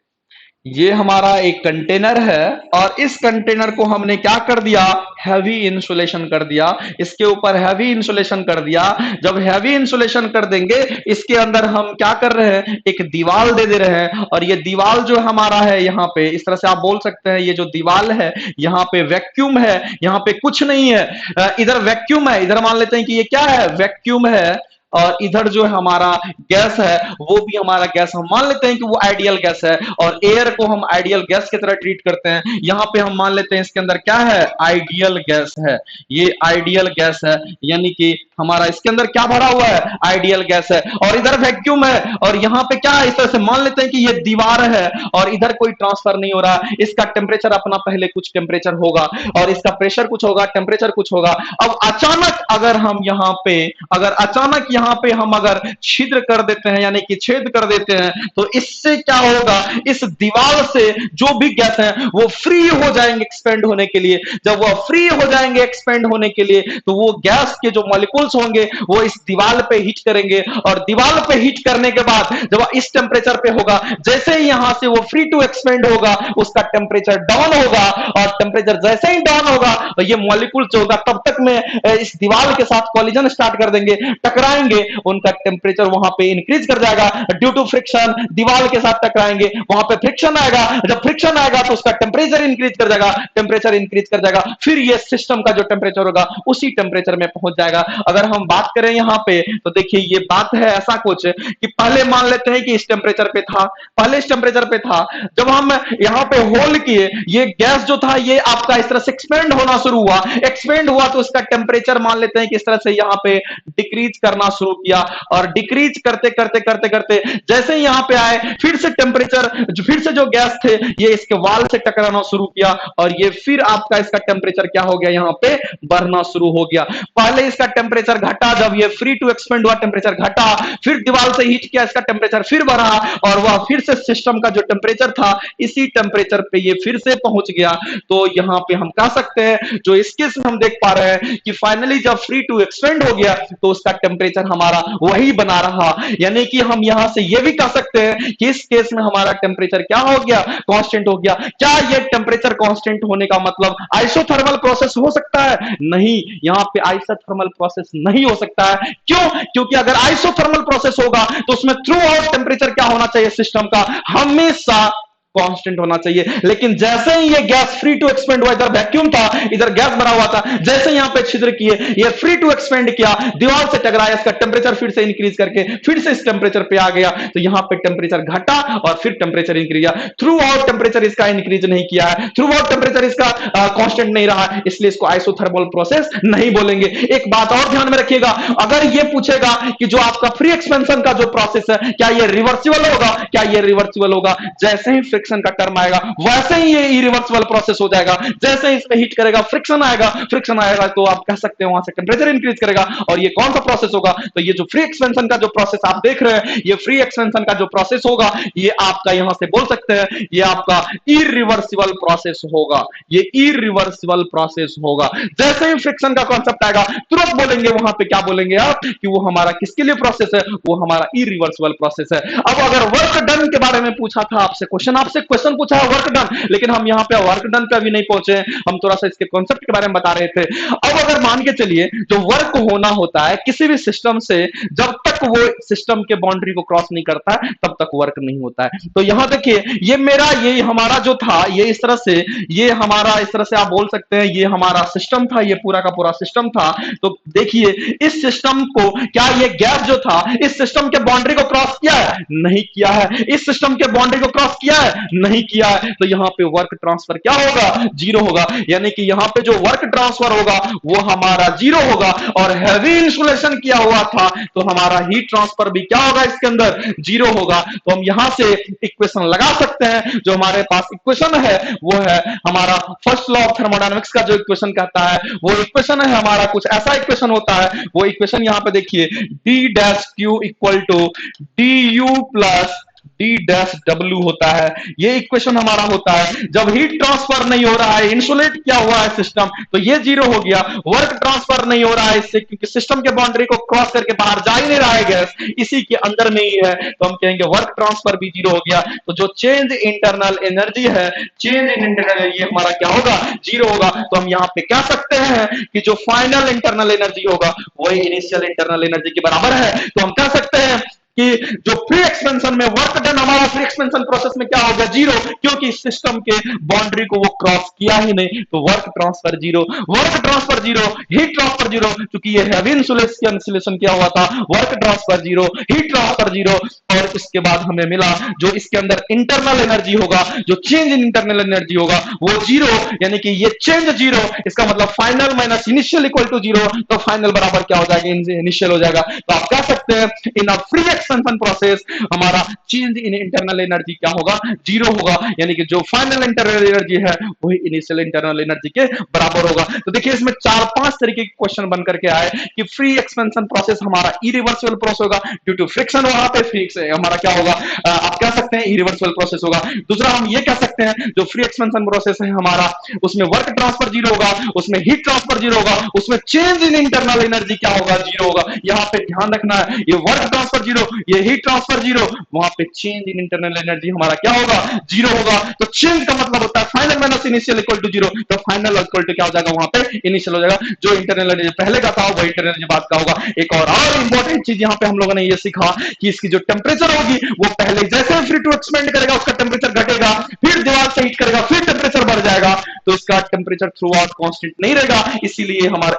ये हमारा एक कंटेनर है और इस कंटेनर को हमने क्या कर दिया, हैवी इंसुलेशन कर दिया। इसके ऊपर हैवी इंसुलेशन कर दिया। जब हैवी इंसुलेशन कर देंगे, इसके अंदर हम क्या कर रहे हैं, एक दीवार दे दे रहे हैं। और ये दीवार जो हमारा है यहाँ पे, इस तरह से आप बोल सकते हैं, ये जो दीवार है यहाँ पे वैक्यूम है, यहाँ पे कुछ नहीं है। इधर वैक्यूम है, इधर मान लेते हैं कि ये क्या है, वैक्यूम है। और इधर जो हमारा गैस है वो भी हमारा गैस, हम मान लेते हैं कि वो आइडियल गैस है। और एयर को हम आइडियल गैस की तरह ट्रीट करते हैं। यहां पे हम मान लेते हैं इसके अंदर क्या है, आइडियल गैस है। ये आइडियल गैस है, यानी कि हमारा इसके अंदर क्या भरा हुआ है, आइडियल गैस है। और इधर वैक्यूम है और यहां पे क्या है, इस तरह से मान लेते हैं कि ये दीवार है और इधर कोई ट्रांसफर नहीं हो रहा। इसका टेम्परेचर अपना पहले कुछ टेम्परेचर होगा और इसका प्रेशर कुछ होगा, टेम्परेचर कुछ होगा। अब अचानक अगर हम यहां पे, अगर अचानक यहां पे हम अगर छिद्र कर देते हैं, यानी कि छेद कर देते हैं, तो इससे क्या होगा, इस दीवार से जो भी गैस है वो फ्री हो जाएंगे एक्सपेंड होने के लिए। जब वो फ्री हो जाएंगे एक्सपेंड होने के लिए, तो वो गैस के जो मॉलिक्यूल्स होंगे वो इस दीवार पे हीट करेंगे। और दीवार पे हीट करने के बाद जब इस टेम्परेचर पे होगा, जैसे ही यहां से वो फ्री टू एक्सपेंड होगा, उसका टेम्परेचर डाउन होगा। और टेम्परेचर जैसे ही डाउन होगा, तो ये मॉलिक्यूल जो होगा तब तक में इस दीवार के साथ कॉलिजन स्टार्ट कर देंगे, टकराएंगे। टकराएंगे उनका टेम्परेचर वहां पे इंक्रीज कर जाएगा ड्यू टू फ्रिक्शन, दीवार के साथ टकराएंगे वहां पे फ्रिक्शन आएगा, जब फ्रिक्शन आएगा तो उसका टेम्परेचर इंक्रीज कर जाएगा, टेम्परेचर इंक्रीज कर जाएगा, फिर ये सिस्टम का जो टेम्परेचर होगा उसी टेम्परेचर में पहुंच जाएगा। अगर हम बात करें यहां पे तो देखिए ये बात है ऐसा कुछ कि पहले मान लेते हैं कि इस टेम्परेचर पे था, पहले इस टेम्परेचर पे था, जब हम यहां पे होल्ड किए ये गैस जो था ये आपका इस तरह से एक्सपेंड होना शुरू हुआ, एक्सपेंड हुआ तो इसका टेम्परेचर मान लेते हैं कि इस तरह से यहां पे डिक्रीज करना शुरू किया और डिक्रीज करते करते करते करते जैसे ही यहां पे आए फिर से टेम्परेचर फिर से जो गैस थे ये इसके वाल से टकराना शुरू किया और ये फिर आपका इसका टेम्परेचर क्या हो गया यहां पे बढ़ना शुरू हो गया। पहले इसका टेम्परेचर घटा, जब ये फ्री टू एक्सपेंड हुआ टेम्परेचर घटा, फिर दीवार से हीट किया इसका टेम्परेचर फिर बढ़ा और वह फिर से सिस्टम का जो टेम्परेचर था इसी टेम्परेचर पे ये फिर से पहुंच गया। तो यहां पे हम कह सकते हैं जो इस केस में हम देख पा रहे हैं कि फाइनली जब फ्री टू एक्सपेंड हो गया तो उसका टेम्परेचर हमारा वही बना रहा, यानी कि हम यहां से ये भी कह सकते हैं कि इस केस में हमारा टेम्परेचर क्या हो गया, कांस्टेंट हो गया। क्या ये टेम्परेचर कांस्टेंट होने का मतलब आइसोथर्मल प्रोसेस हो सकता है? नहीं, यहां पे आइसोथर्मल प्रोसेस नहीं हो सकता है। क्यों? क्योंकि अगर आइसोथर्मल प्रोसेस होगा तो उसमें थ्रू आउट टेम्परेचर क्या होना चाहिए सिस्टम का, हमेशा कांस्टेंट होना चाहिए। लेकिन जैसे ही ये गैस फ्री टू एक्सपेंड हुआ, इधर वैक्यूम था इधर गैस भरा हुआ था, जैसे यहां पे छिद्र किए ये फ्री टू एक्सपेंड किया, दीवार से टकराया, इसका टेम्परेचर फिर से इंक्रीज करके फिर से इस टेम्परेचर पे आ गया, तो यहां पे टेम्परेचर घटा और फिर टेम्परेचर इंक्रीज किया। थ्रू आउट टेम्परेचर इसका इंक्रीज नहीं किया है, थ्रू आउट टेम्परेचर इसका कांस्टेंट नहीं रहा, इसलिए इसको आइसोथर्मल प्रोसेस नहीं बोलेंगे। एक बात और ध्यान में रखिएगा, अगर ये पूछेगा कि जो आपका फ्री एक्सपेंशन का जो प्रोसेस है क्या ये रिवर्सिबल होगा, क्या ये रिवर्सिबल होगा, जैसे ही फ्रिक्शन का टर्म आएगा वैसे ही ये इरिवर्सिबल प्रोसेस हो जाएगा। जैसे ही इसमें हीट करेगा फ्रिक्शन आएगा तो आप कह सकते हैं वहां से टेम्परेचर इंक्रीज करेगा। और ये कौन सा प्रोसेस होगा, तो ये जो फ्री एक्सपेंशन का जो प्रोसेस आप देख रहे हैं, ये फ्री एक्सपेंशन का जो प्रोसेस होगा ये आपका यहां से बोल सकते हैं ये आपका इरिवर्सिबल प्रोसेस होगा, ये इरिवर्सिबल प्रोसेस होगा। जैसे ही फ्रिक्शन का कॉन्सेप्ट आएगा तुरंत बोलेंगे वहां पे क्या बोलेंगे आप कि वो हमारा किसके लिए प्रोसेस है, वो हमारा इरिवर्सिबल प्रोसेस है। अब अगर वर्क डन के बारे में पूछा था आपसे क्वेश्चन पूछा है वर्क डन, लेकिन हम यहां पे वर्क डन पे अभी नहीं पहुंचे, हम थोड़ा सा इसके कॉन्सेप्ट के बारे में बता रहे थे। अब अगर मान के चलिए जो वर्क होना होता है किसी भी सिस्टम से, जब तक वो सिस्टम के बाउंड्री को क्रॉस नहीं करता है तब तक वर्क नहीं होता है। तो यहां देखिए ये हमारा जो था ये इस तरह से, ये हमारा इस तरह से आप बोल सकते हैं ये हमारा सिस्टम था, ये पूरा का पूरा सिस्टम था। तो देखिए इस सिस्टम को क्या ये गैस जो था इस सिस्टम के बाउंड्री को क्रॉस किया है? नहीं किया है। इस सिस्टम के बाउंड्री को क्रॉस किया है? नहीं किया है। तो यहां पे वर्क ट्रांसफर क्या होगा? जीरो होगा। यानी कि यहां पे जो वर्क ट्रांसफर होगा वो हमारा जीरो होगा। और हैवी इंसुलेशन किया हुआ था तो हमारा हीट ट्रांसफर भी क्या होगा इसके अंदर? जीरो होगा। तो हम यहां से इक्वेशन लगा सकते हैं। जो हमारे पास इक्वेशन है वो है हमारा फर्स्ट लॉ ऑफ थर्मोडायनेमिक्स का जो इक्वेशन कहता है वो इक्वेशन है हमारा, कुछ ऐसा इक्वेशन होता है। वो इक्वेशन यहां पे देखिए D dash Q equal to D U plus D dash W होता है। ये इक्वेशन हमारा होता है। जब हीट ट्रांसफर नहीं हो रहा है, इंसुलेट किया हुआ है सिस्टम, तो ये जीरो हो गया। वर्क ट्रांसफर नहीं हो रहा है इससे, क्योंकि सिस्टम के बाउंड्री को क्रॉस करके बाहर जा ही नहीं रहा है गैस, इसी के अंदर में ही है, तो हम कहेंगे वर्क ट्रांसफर भी जीरो हो गया। तो जो चेंज इंटरनल एनर्जी है, चेंज इन इंटरनल एनर्जी हमारा क्या होगा? जीरो होगा। तो हम यहां पे कह सकते हैं कि जो फाइनल इंटरनल एनर्जी होगा वही इनिशियल इंटरनल एनर्जी के बराबर है। तो हम कह सकते हैं कि जो फ्री एक्सपेंशन में वर्क डन हमारा फ्री एक्सपेंशन प्रोसेस में क्या होगा? जीरो, क्योंकि सिस्टम के बाउंड्री को वो क्रॉस किया ही नहीं। तो work transfer zero, work transfer zero, heat transfer zero, क्योंकि ये हैवी इंसुलेशन किया हुआ था। Work transfer zero, heat transfer zero. और इसके बाद हमें मिला जो इसके अंदर इंटरनल एनर्जी होगा, जो चेंज इन इंटरनल एनर्जी होगा वो जीरो, यानी कि ये चेंज जीरो, इसका मतलब final minus initial equal to zero. तो फाइनल बराबर क्या हो जाएगा? इनिशियल हो जाएगा। तो आप कह सकते हैं इन अ फ्री एक्सपेंशन प्रोसेस हमारा चेंज इन इंटरनल एनर्जी क्या होगा? जीरो होगा। यानी कि जो फाइनल इंटरनल एनर्जी है वही इनिशियल इंटरनल एनर्जी के बराबर होगा। तो देखिए इसमें 4-5 तरीके के क्वेश्चन बन करके आए कि फ्री एक्सपेंशन प्रोसेस हमारा इरिवर्सिबल प्रोसेस होगा ड्यू टू फ्रिक्शन, वहां पे फिक्स है हमारा क्या होगा? आप कह सकते हैं इरिवर्सिबल प्रोसेस होगा। दूसरा हम ये कह सकते हैं जो फ्री एक्सपेंशन प्रोसेस है हमारा, उसमें वर्क ट्रांसफर जीरो होगा, उसमें हीट ट्रांसफर जीरो होगा, उसमें चेंज इन इंटरनल एनर्जी क्या होगा? जीरो होगा। यहां पे ध्यान रखना है ये वर्क ट्रांसफर जीरो, ये हीट ट्रांसफर जीरो, वहां पे चेंज इन इंटरनल एनर्जी हमारा क्या होगा, जीरो होगा। तो चेंज का मतलब होता है final minus initial equal to zero, तो फाइनल इक्वल टू क्या हो जाएगा, वहां पे इनिशियल हो जाएगा। जो इंटरनल एनर्जी पहले का था वही इंटरनल एनर्जी बाद का होगा। एक और इंपॉर्टेंट चीज यहाँ पे हम लोगों ने ये सीखा कि इसकी जो टेम्परेचर होगी वो पहले जैसे फ्री टू एक्सपेंड करेगा उसका टेम्परेचर घटेगा, फिर दीवार से हीट करेगा फिर टेम्परेचर बढ़ जाएगा, तो इसका टेम्परेचर थ्रू आउट कांस्टेंट नहीं रहेगा। इसीलिए हमारा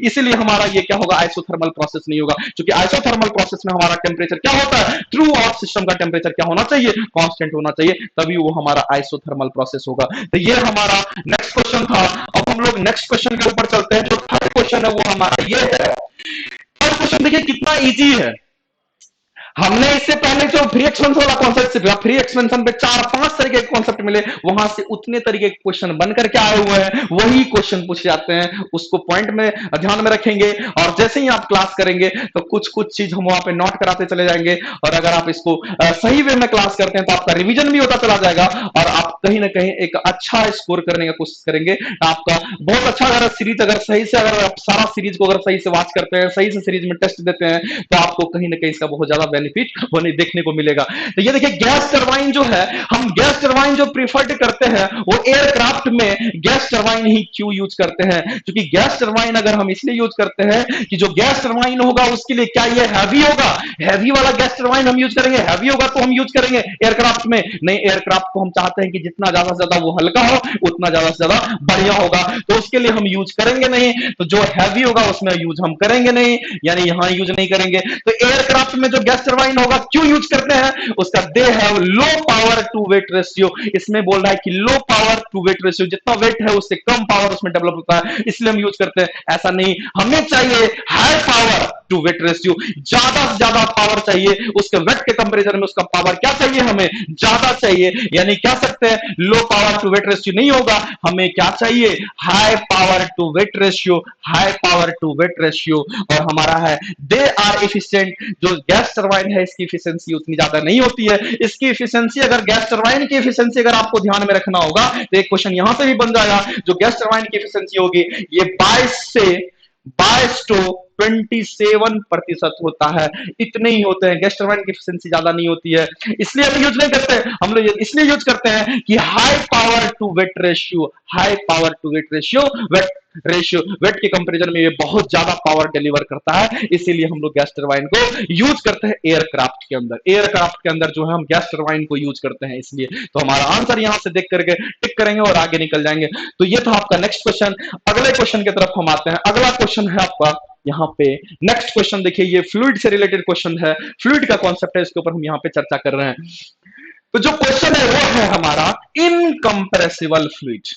इसीलिए हमारा ये क्या होगा, आइसोथर्मल प्रोसेस नहीं होगा, क्योंकि आइसोथर्मल प्रोसेस में हमारा टेम्परेचर क्या होता है, थ्रू आउट सिस्टम का टेम्परेचर क्या होना चाहिए, कांस्टेंट होना चाहिए, तभी वो हमारा आइसोथर्मल प्रोसेस होगा। तो ये हमारा नेक्स्ट क्वेश्चन था। अब हम लोग नेक्स्ट क्वेश्चन के ऊपर चलते हैं। जो थर्ड क्वेश्चन है वो हमारा ये है। थर्ड क्वेश्चन देखिए कितना इजी है। हमने इससे पहले जो फ्री एक्सपेंशन वाला कॉन्सेप्ट सीखा, फ्री एक्सपेंशन पे 4-5 तरीके के कॉन्सेप्ट मिले, वहां से उतने तरीके के क्वेश्चन बन करके आए हुए हैं, वही क्वेश्चन पूछे जाते हैं। उसको पॉइंट में ध्यान में रखेंगे और जैसे ही आप क्लास करेंगे तो कुछ कुछ चीज हम वहां पे नोट कराते चले जाएंगे। और अगर आप इसको सही वे में क्लास करते हैं तो आपका रिविजन भी होता चला जाएगा और आप कहीं ना कहीं एक अच्छा स्कोर करने का कोशिश करेंगे। आपका बहुत अच्छा, अगर सीरीज अगर सही से अगर आप सारा सीरीज को अगर सही से वॉच करते हैं, सही से सीरीज में टेस्ट देते हैं, तो आपको कहीं ना कहीं इसका बहुत ज्यादा बेनिफिट होने देखने को मिलेगा। तो ये देखिए गैस टरबाइन जो है, हम गैस टरबाइन जो प्रीफर्ड करते हैं वो एयरक्राफ्ट में गैस टरबाइन ही क्यों यूज करते हैं, क्योंकि गैस टरबाइन अगर हम इसलिए यूज करते हैं कि जो गैस टरबाइन होगा उसके लिए क्या ये हैवी होगा, हैवी वाला गैस टरबाइन हम यूज करेंगे, हैवी होगा तो हम यूज करेंगे एयरक्राफ्ट में नहीं। एयरक्राफ्ट को हम चाहते हैं कि जितना ज्यादा से ज्यादा वो हल्का हो उतना ज्यादा से ज्यादा बढ़िया होगा, तो उसके लिए हम यूज करेंगे नहीं। तो जो हैवी होगा उसमें यूज हम करेंगे नहीं, यानी यहां यूज नहीं करेंगे। तो एयरक्राफ्ट में जो गैस टरबाइन होगा क्यों यूज करते हैं, उसका they have low power to weight ratio. इसमें बोल रहा है कि low power to weight ratio, जितना वेट है उससे कम पावर उसमें डेवलप होता है, इसलिए हम यूज करते हैं। ऐसा नहीं, हमें चाहिए high power to weight ratio, ज्यादा से ज्यादा पावर चाहिए उसके वेट के कंपैरिजन में, उसका पावर क्या चाहिए, हमें ज्यादा चाहिए। यानी क्या सकते हैं, low power to weight ratio नहीं होगा, हमें क्या चाहिए, high power to weight ratio, high power to weight ratio. और हमारा है दे आर एफिशिएंट, जो गैस टरबाइन है इसकी एफिशिएंसी उतनी ज्यादा नहीं होती है। इसकी एफिशिएंसी, अगर गैस टरबाइन की एफिशिएंसी अगर आपको ध्यान में रखना होगा तो एक क्वेश्चन यहां से भी बन जाएगा। जो गैस टरबाइन की एफिशिएंसी होगी ये 22 to 27% होता है, इतने ही होते हैं। गैस टरबाइन की एफिशिएंसी ज्यादा नहीं होती है, इसलिए हम यूज नहीं करते। हम लोग इसलिए यूज करते हैं कि high power to weight ratio, high power to weight ratio, weight के कंपैरिजन में ये बहुत ज्यादा पावर डिलीवर करता है, इसीलिए हम लोग गैस टरबाइन को यूज करते हैं एयरक्राफ्ट के अंदर। एयरक्राफ्ट के अंदर जो है हम गैस टरबाइन को यूज करते हैं, इसलिए तो हमारा आंसर यहां से देख करके टिक करेंगे और आगे निकल जाएंगे। तो ये था आपका नेक्स्ट क्वेश्चन। अगले क्वेश्चन की तरफ हम आते हैं। अगला क्वेश्चन है आपका यहाँ पे नेक्स्ट क्वेश्चन, देखिए ये फ्लूइड से रिलेटेड क्वेश्चन है, फ्लूइड का कॉन्सेप्ट है, इसके ऊपर हम यहाँ पे चर्चा कर रहे हैं। तो जो क्वेश्चन है वो है हमारा इनकंप्रेसिबल फ्लूइड।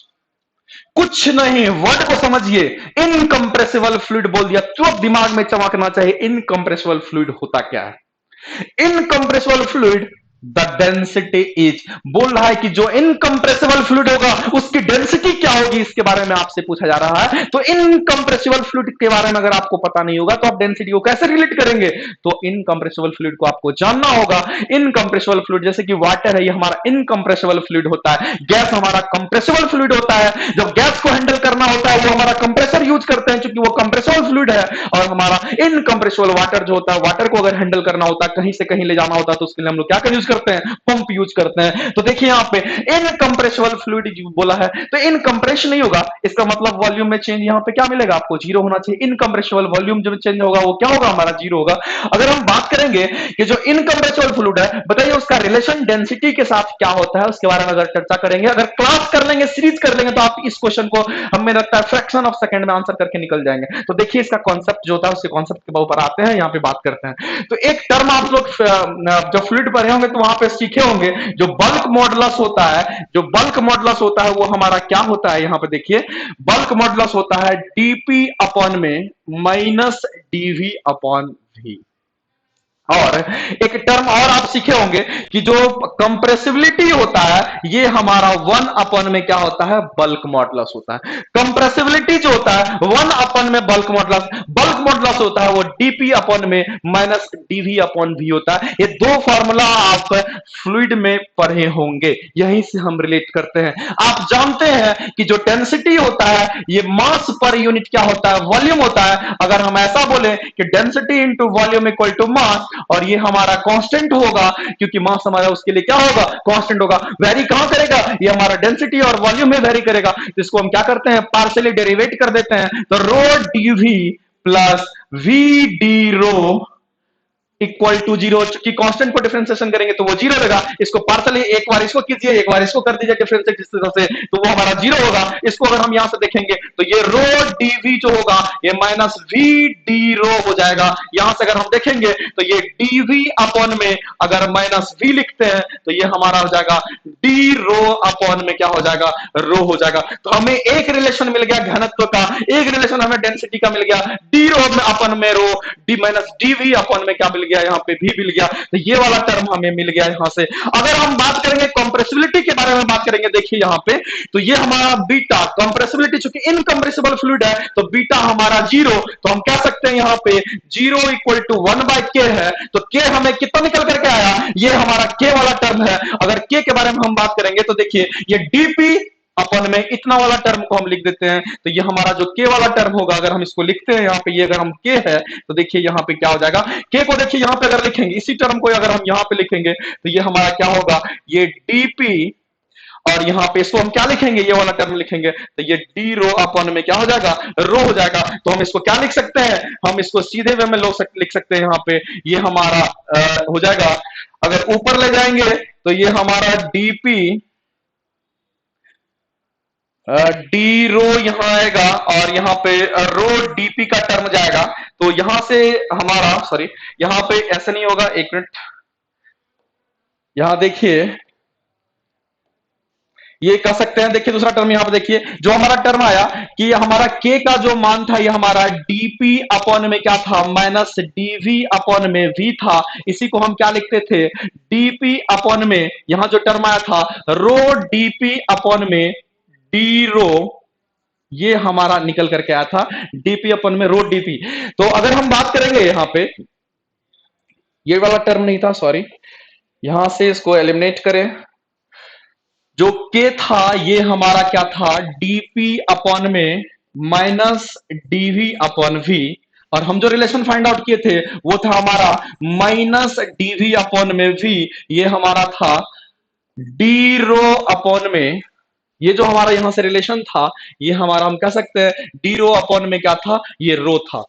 कुछ नहीं, वर्ड को समझिए, इनकंप्रेसिबल फ्लूइड बोल दिया तो दिमाग में चमकना चाहिए इनकंप्रेसिबल फ्लूइड होता क्या है। Incompressible fluid the density is, बोल रहा है कि जो इनकंप्रेसिबल फ्लूइड होगा उसकी डेंसिटी क्या होगी, इसके बारे में आपसे पूछा जा रहा है। तो इनकंप्रेसिबल फ्लूइड के बारे में अगर आपको पता नहीं होगा तो आप डेंसिटी को कैसे रिलेट करेंगे, तो इनकंप्रेसिबल फ्लूइड को आपको जानना होगा। इनकंप्रेसिबल फ्लूइड जैसे कि वाटर है, ये हमारा इनकंप्रेसिबल फ्लूइड होता है। गैस हमारा कंप्रेसिबल फ्लूइड होता है, जब गैस को हैंडल करना होता है वो हमारा कंप्रेसर यूज करते हैं क्योंकि वो कंप्रेसिबल फ्लूइड है। और हमारा इनकंप्रेसिबल वाटर जो होता है, वाटर को अगर हैंडल करना होता है, कहीं से कहीं ले जाना होता है, तो उसके लिए हम लोग क्या यूज करते हैं, पंप यूज करते हैं। तो देखिए यहाँ पे इनकंप्रेसिबल फ्लूइड बोला है, तो इनकंप्रेस नहीं होगा, इसका मतलब वॉल्यूम में चेंज यहाँ पे क्या मिलेगा आपको, जीरो होना चाहिए। इनकंप्रेसिबल वॉल्यूम जब चेंज होगा वो क्या होगा, हमारा जीरो होगा। अगर हम बात करेंगे कि जो इनकंप्रेसिबल फ्लूइड है, बताइए उसका रिलेशन डेंसिटी के साथ क्या होता है, उसके बारे में अगर चर्चा करेंगे, अगर क्लास कर लेंगे, सीरीज कर लेंगे, तो आप इस क्वेश्चन को हमें लगता है फ्रैक्शन ऑफ सेकंड में आंसर करके निकल जाएंगे। तो देखिए इसका कॉन्सेप्ट जो होता है, उसके कॉन्सेप्ट के ऊपर आते हैं, यहाँ पे बात करते हैं। तो एक टर्म आप लोग जब फ्लूइड पढ़े होंगे तो वहां पे सीखे होंगे, जो बल्क मॉडुलस होता है, जो बल्क मॉडुलस होता है वो हमारा क्या होता है, यहां पे देखिए बल्क मॉडुलस होता है डीपी अपॉन में माइनस डीवी अपॉन वी। और एक टर्म और आप सीखे होंगे कि जो कंप्रेसिबिलिटी होता है ये हमारा 1 अपन में क्या होता है, बल्क मॉडुलस होता है। कंप्रेसिबिलिटी जो होता है 1 अपन में बल्क मॉडुलस होता है वो डीपी अपन में माइनस डीवी अपन वी होता है। ये दो फॉर्मूला आप फ्लूइड में पढ़े होंगे, यहीं से हम रिलेट करते हैं। आप जानते हैं कि जो डेंसिटी होता है ये मास पर यूनिट क्या होता है, वॉल्यूम होता है। अगर हम ऐसा बोले कि density into volume equal to mass, और ये हमारा कांस्टेंट होगा क्योंकि मास हमारा उसके लिए क्या होगा, कांस्टेंट होगा। वेरी कहां करेगा, ये हमारा डेंसिटी और वॉल्यूम में वेरी करेगा। तो इसको हम क्या करते हैं, पार्शियली डेरिवेट कर देते हैं। तो rho DV plus v d rho equal to zero, चूंकि कांस्टेंट को डिफरेंशिएशन करेंगे तो वो जीरो रहेगा। इसको पार्शियली एक बार इसको कीजिए, एक बार इसको कर दीजिए डिफरेंशिएट इस तरह से, तो वो हमारा जीरो होगा। इसको अगर हम यहां से देखेंगे तो ये रो डीवी जो होगा ये माइनस वी डी रो हो जाएगा। यहां से अगर हम देखेंगे तो ये डीवी अपॉन में अगर माइनस वी लिखते हैं तो ये हमारा हो जाएगा डी रो अपॉन में क्या हो जाएगा, रो हो जाएगा। तो हमें एक रिलेशन मिल गया घनत्व का, एक रिलेशन हमें डेंसिटी का मिल गया, डी रो में अपन में रो, डी माइनस डीवी अपन में क्या मिल गया, यहाँ पे भी मिल गया। तो ये वाला टर्म हमें मिल गया यहां से। अगर हम बात करेंगे कंप्रेसिबिलिटी के बारे में बात करेंगे, देखिए यहां पे तो ये हमारा बीटा कंप्रेसिबिलिटी, चूंकि इनकंप्रेसिबल फ्लूइड है तो बीटा हमारा जीरो, तो हम कह सकते हैं यहां पे जीरो इक्वल टू 1/k है। तो k हमें कितना निकल करके आया, ये हमारा k वाला टर्म है। अगर k के बारे में हम बात करेंगे तो देखिए ये dp अपन में इतना वाला टर्म को हम लिख देते हैं। तो ये हमारा जो k वाला टर्म होगा, अगर हम इसको लिखते हैं यहाँ पे, ये अगर हम k है तो देखिए यहाँ पे क्या हो जाएगा, k को देखिए यहाँ पे अगर लिखेंगे, इसी टर्म को अगर हम यहाँ पे लिखेंगे तो ये हमारा क्या होगा, ये dp, और यहाँ पे इसको हम क्या लिखेंगे, ये वाला टर्म लिखेंगे तो ये डी रो अपन में क्या हो जाएगा, रो हो जाएगा। तो हम इसको क्या लिख सकते हैं, हम इसको सीधे वे में लिख सकते हैं। यहाँ पे ये हमारा हो जाएगा, अगर ऊपर ले जाएंगे तो ये हमारा डीपी डी रो यहां आएगा और यहाँ पे रो डीपी का टर्म जाएगा। तो यहां से हमारा, सॉरी यहां पे ऐसा नहीं होगा, एक मिनट, यहां देखिए ये कह सकते हैं, देखिए दूसरा टर्म यहां पे देखिए जो हमारा टर्म आया कि हमारा k का जो मान था ये हमारा dp अपॉन में क्या था, माइनस dv अपॉन में v था। इसी को हम क्या लिखते थे, dp अपॉन में यहां जो टर्म आया था रो dp अपॉन में डी रो, ये हमारा निकल करके आया था dp अपन में रो dp। तो अगर हम बात करेंगे यहां पे, ये वाला टर्म नहीं था, सॉरी, यहां से इसको एलिमिनेट करें, जो k था ये हमारा क्या था, dp अपॉन में माइनस dv अपॉन v, और हम जो रिलेशन फाइंड आउट किए थे वो था हमारा माइनस dv अपॉन में v, ये हमारा था डी रो अपॉन में, ये जो हमारा यहां से रिलेशन था ये हमारा हम कह सकते हैं डी रो अपॉन में क्या था, ये रो था।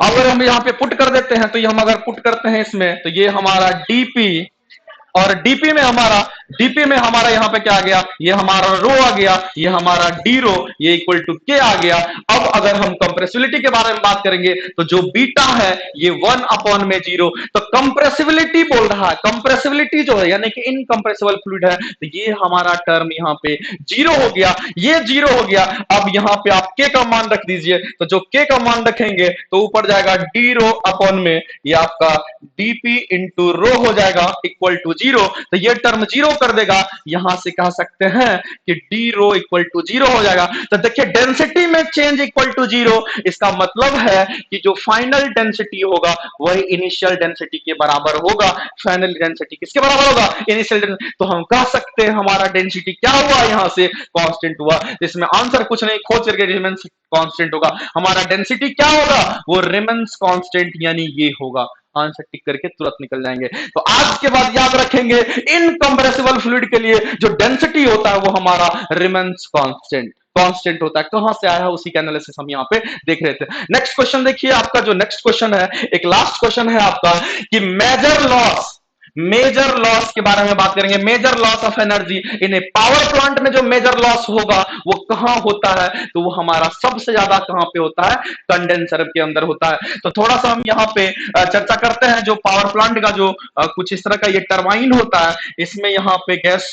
अगर हम यहाँ पे पुट कर देते हैं तो ये हम अगर पुट करते हैं इसमें तो ये हमारा डीपी, और डीपी में हमारा यहाँ पे क्या आ गया, ये हमारा रो आ गया, ये हमारा डी रो, ये इक्वल टू के आ गया। अब अगर हम कंप्रेसिबिलिटी के बारे में बात करेंगे तो जो बीटा है ये 1 अपॉन में 0, तो कंप्रेसिबिलिटी बोल रहा है, कंप्रेसिबिलिटी जो है यानी कि इनकंप्रेसिबल फ्लूइड है, तो ये हमारा टर्म यहाँ पे 0 हो गया, ये 0 हो गया। अब यहाँ पे आप के का मान रख दीजिए, तो जो के का मान रखेंगे तो ऊपर जाएगा डी रो अपॉन में ये आपका डीपी इंटू रो हो जाएगा इक्वल टू 0। तो ये टर्म 0 कर देगा, यहां से कह सकते हैं कि डी रो इक्वल टू 0 हो जाएगा। तो देखिए डेंसिटी में चेंज इक्वल टू 0, इसका मतलब है कि जो फाइनल डेंसिटी होगा वही इनिशियल डेंसिटी के बराबर होगा। फाइनल डेंसिटी किसके बराबर होगा, इनिशियल डेंसिटी। तो हम कह सकते हैं हमारा डेंसिटी क्या हुआ, यहां से कांस्टेंट हुआ। इसमें आंसर कुछ नहीं, खोज करके रिमेंस कांस्टेंट होगा। हमारा डेंसिटी क्या होगा, वो रिमेंस कांस्टेंट यानी ये होगा। आंसर टिक करके तुरंत निकल जाएंगे। तो आज के बाद याद रखेंगे इनकंप्रेसिबल फ्लूइड के लिए जो डेंसिटी होता है वो हमारा रिमेंस कांस्टेंट होता है। कहां से आया है उसी का एनालिसिस हम यहां पे देख रहे थे। नेक्स्ट क्वेश्चन देखिए, आपका जो नेक्स्ट क्वेश्चन है, एक लास्ट क्वेश्चन है आपका कि मेजर लॉस के बारे में बात करेंगे। Major loss of energy in a power plant में जो मेजर लॉस होगा वो कहां होता है, तो वो हमारा सबसे ज्यादा कहां पे होता है, कंडेंसर के अंदर होता है। तो थोड़ा सा हम यहाँ पे चर्चा करते हैं। जो पावर प्लांट का जो कुछ इस तरह का ये टरबाइन होता है, इसमें यहाँ पे गैस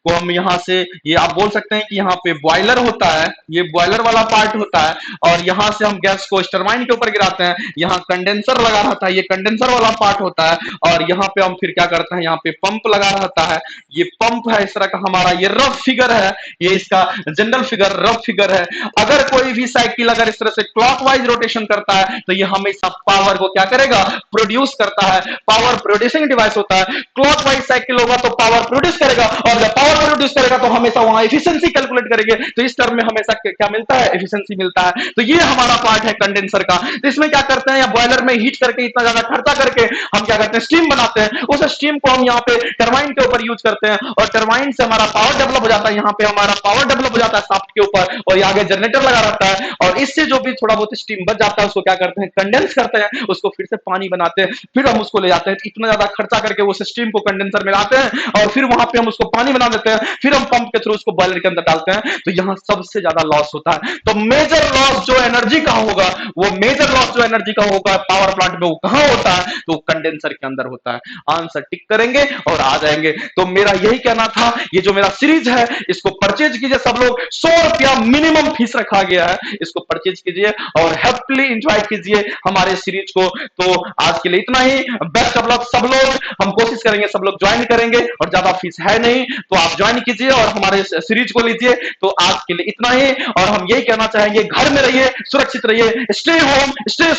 को हम यहां से, ये आप बोल सकते हैं कि यहाँ पे बॉयलर होता है, ये बॉयलर वाला पार्ट होता है, और यहां से हम गैस को टरबाइन के ऊपर गिराते हैं। यहाँ कंडेंसर लगा रहता है, ये कंडेंसर वाला पार्ट होता है, और यहाँ पे हम फिर क्या करते हैं, यहाँ पे पंप लगा रहता है। ये पंप है इस तरह का हमारा, ये रफ फिगर है, ये इसका जनरल फिगर रफ फिगर है। अगर कोई भी साइकिल अगर इस तरह से क्लॉकवाइज रोटेशन करता है तो ये हमेशा पावर को क्या करेगा, प्रोड्यूस करता है। पावर प्रोड्यूसिंग डिवाइस होता है। क्लॉकवाइज साइकिल होगा तो पावर प्रोड्यूस करेगा, और जब पावर प्रोड्यूस करेगा तो हमेशा वहां एफिशिएंसी कैलकुलेट करेंगे, तो इस टर्म में हमेशा क्या मिलता है, एफिशिएंसी मिलता है। तो ये हमारा पार्ट है कंडेंसर का। तो इसमें क्या करते हैं, या बॉयलर में हीट करके इतना ज्यादा खर्चा करके हम क्या करते हैं, स्टीम बनाते हैं। उस स्टीम को हम यहाँ पे टरबाइन के ऊपर यूज करते हैं, और टरबाइन से हमारा पावर डेवलप हो जाता है। यहाँ पे हमारा पावर डेवलप हो जाता है शाफ्ट के ऊपर, और आगे जनरेटर लगा रहता है, और इससे जो भी थोड़ा बहुत स्टीम बच जाता है उसको क्या करते हैं, कंडेंस करते हैं, उसको फिर से पानी बनाते हैं, फिर हम उसको ले जाते हैं। इतना ज्यादा खर्चा करके उस स्टीम को कंडेंसर में लाते हैं, और फिर वहां पे हम उसको पानी बना देते हैं, फिर हम पंप के थ्रू उसको बॉयलर के अंदर डालते हैं। तो यहाँ सबसे ज्यादा लॉस होता है। तो मेजर लॉस जो एनर्जी का होगा, वो मेजर लॉस जो एनर्जी का होगा पावर प्लांट में, वो कहां होता है, तो कंडेंसर के अंदर होता है। आंसर टिक करेंगे और आ जाएंगे। तो मेरा यही कहना था, ये जो मेरा सीरीज है इसको परचेज कीजिए सब लोग। 100 रुपया मिनिमम फीस रखा गया है, इसको परचेज कीजिए और हैप्पीली एंजॉय कीजिए हमारे सीरीज को। तो आज के लिए इतना ही। बेस्ट ऑफ लक सब लोग। हम कोशिश करेंगे सब लोग ज्वाइन करेंगे, और ज्यादा फीस है नहीं, तो आप ज्वाइन कीजिए और हमारे सीरीज को लीजिए। तो आज के लिए इतना ही, और हम यही कहना चाहेंगे, घर में रहिए, सुरक्षित रहिए, स्टे होम, स्टे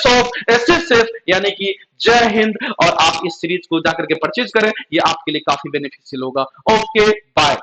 सेफ, यानी कि जय हिंद। और आप इस सीरीज को जाकर के परचेज करें, ये आपके लिए काफी बेनिफिशियल होगा। Okay, bye.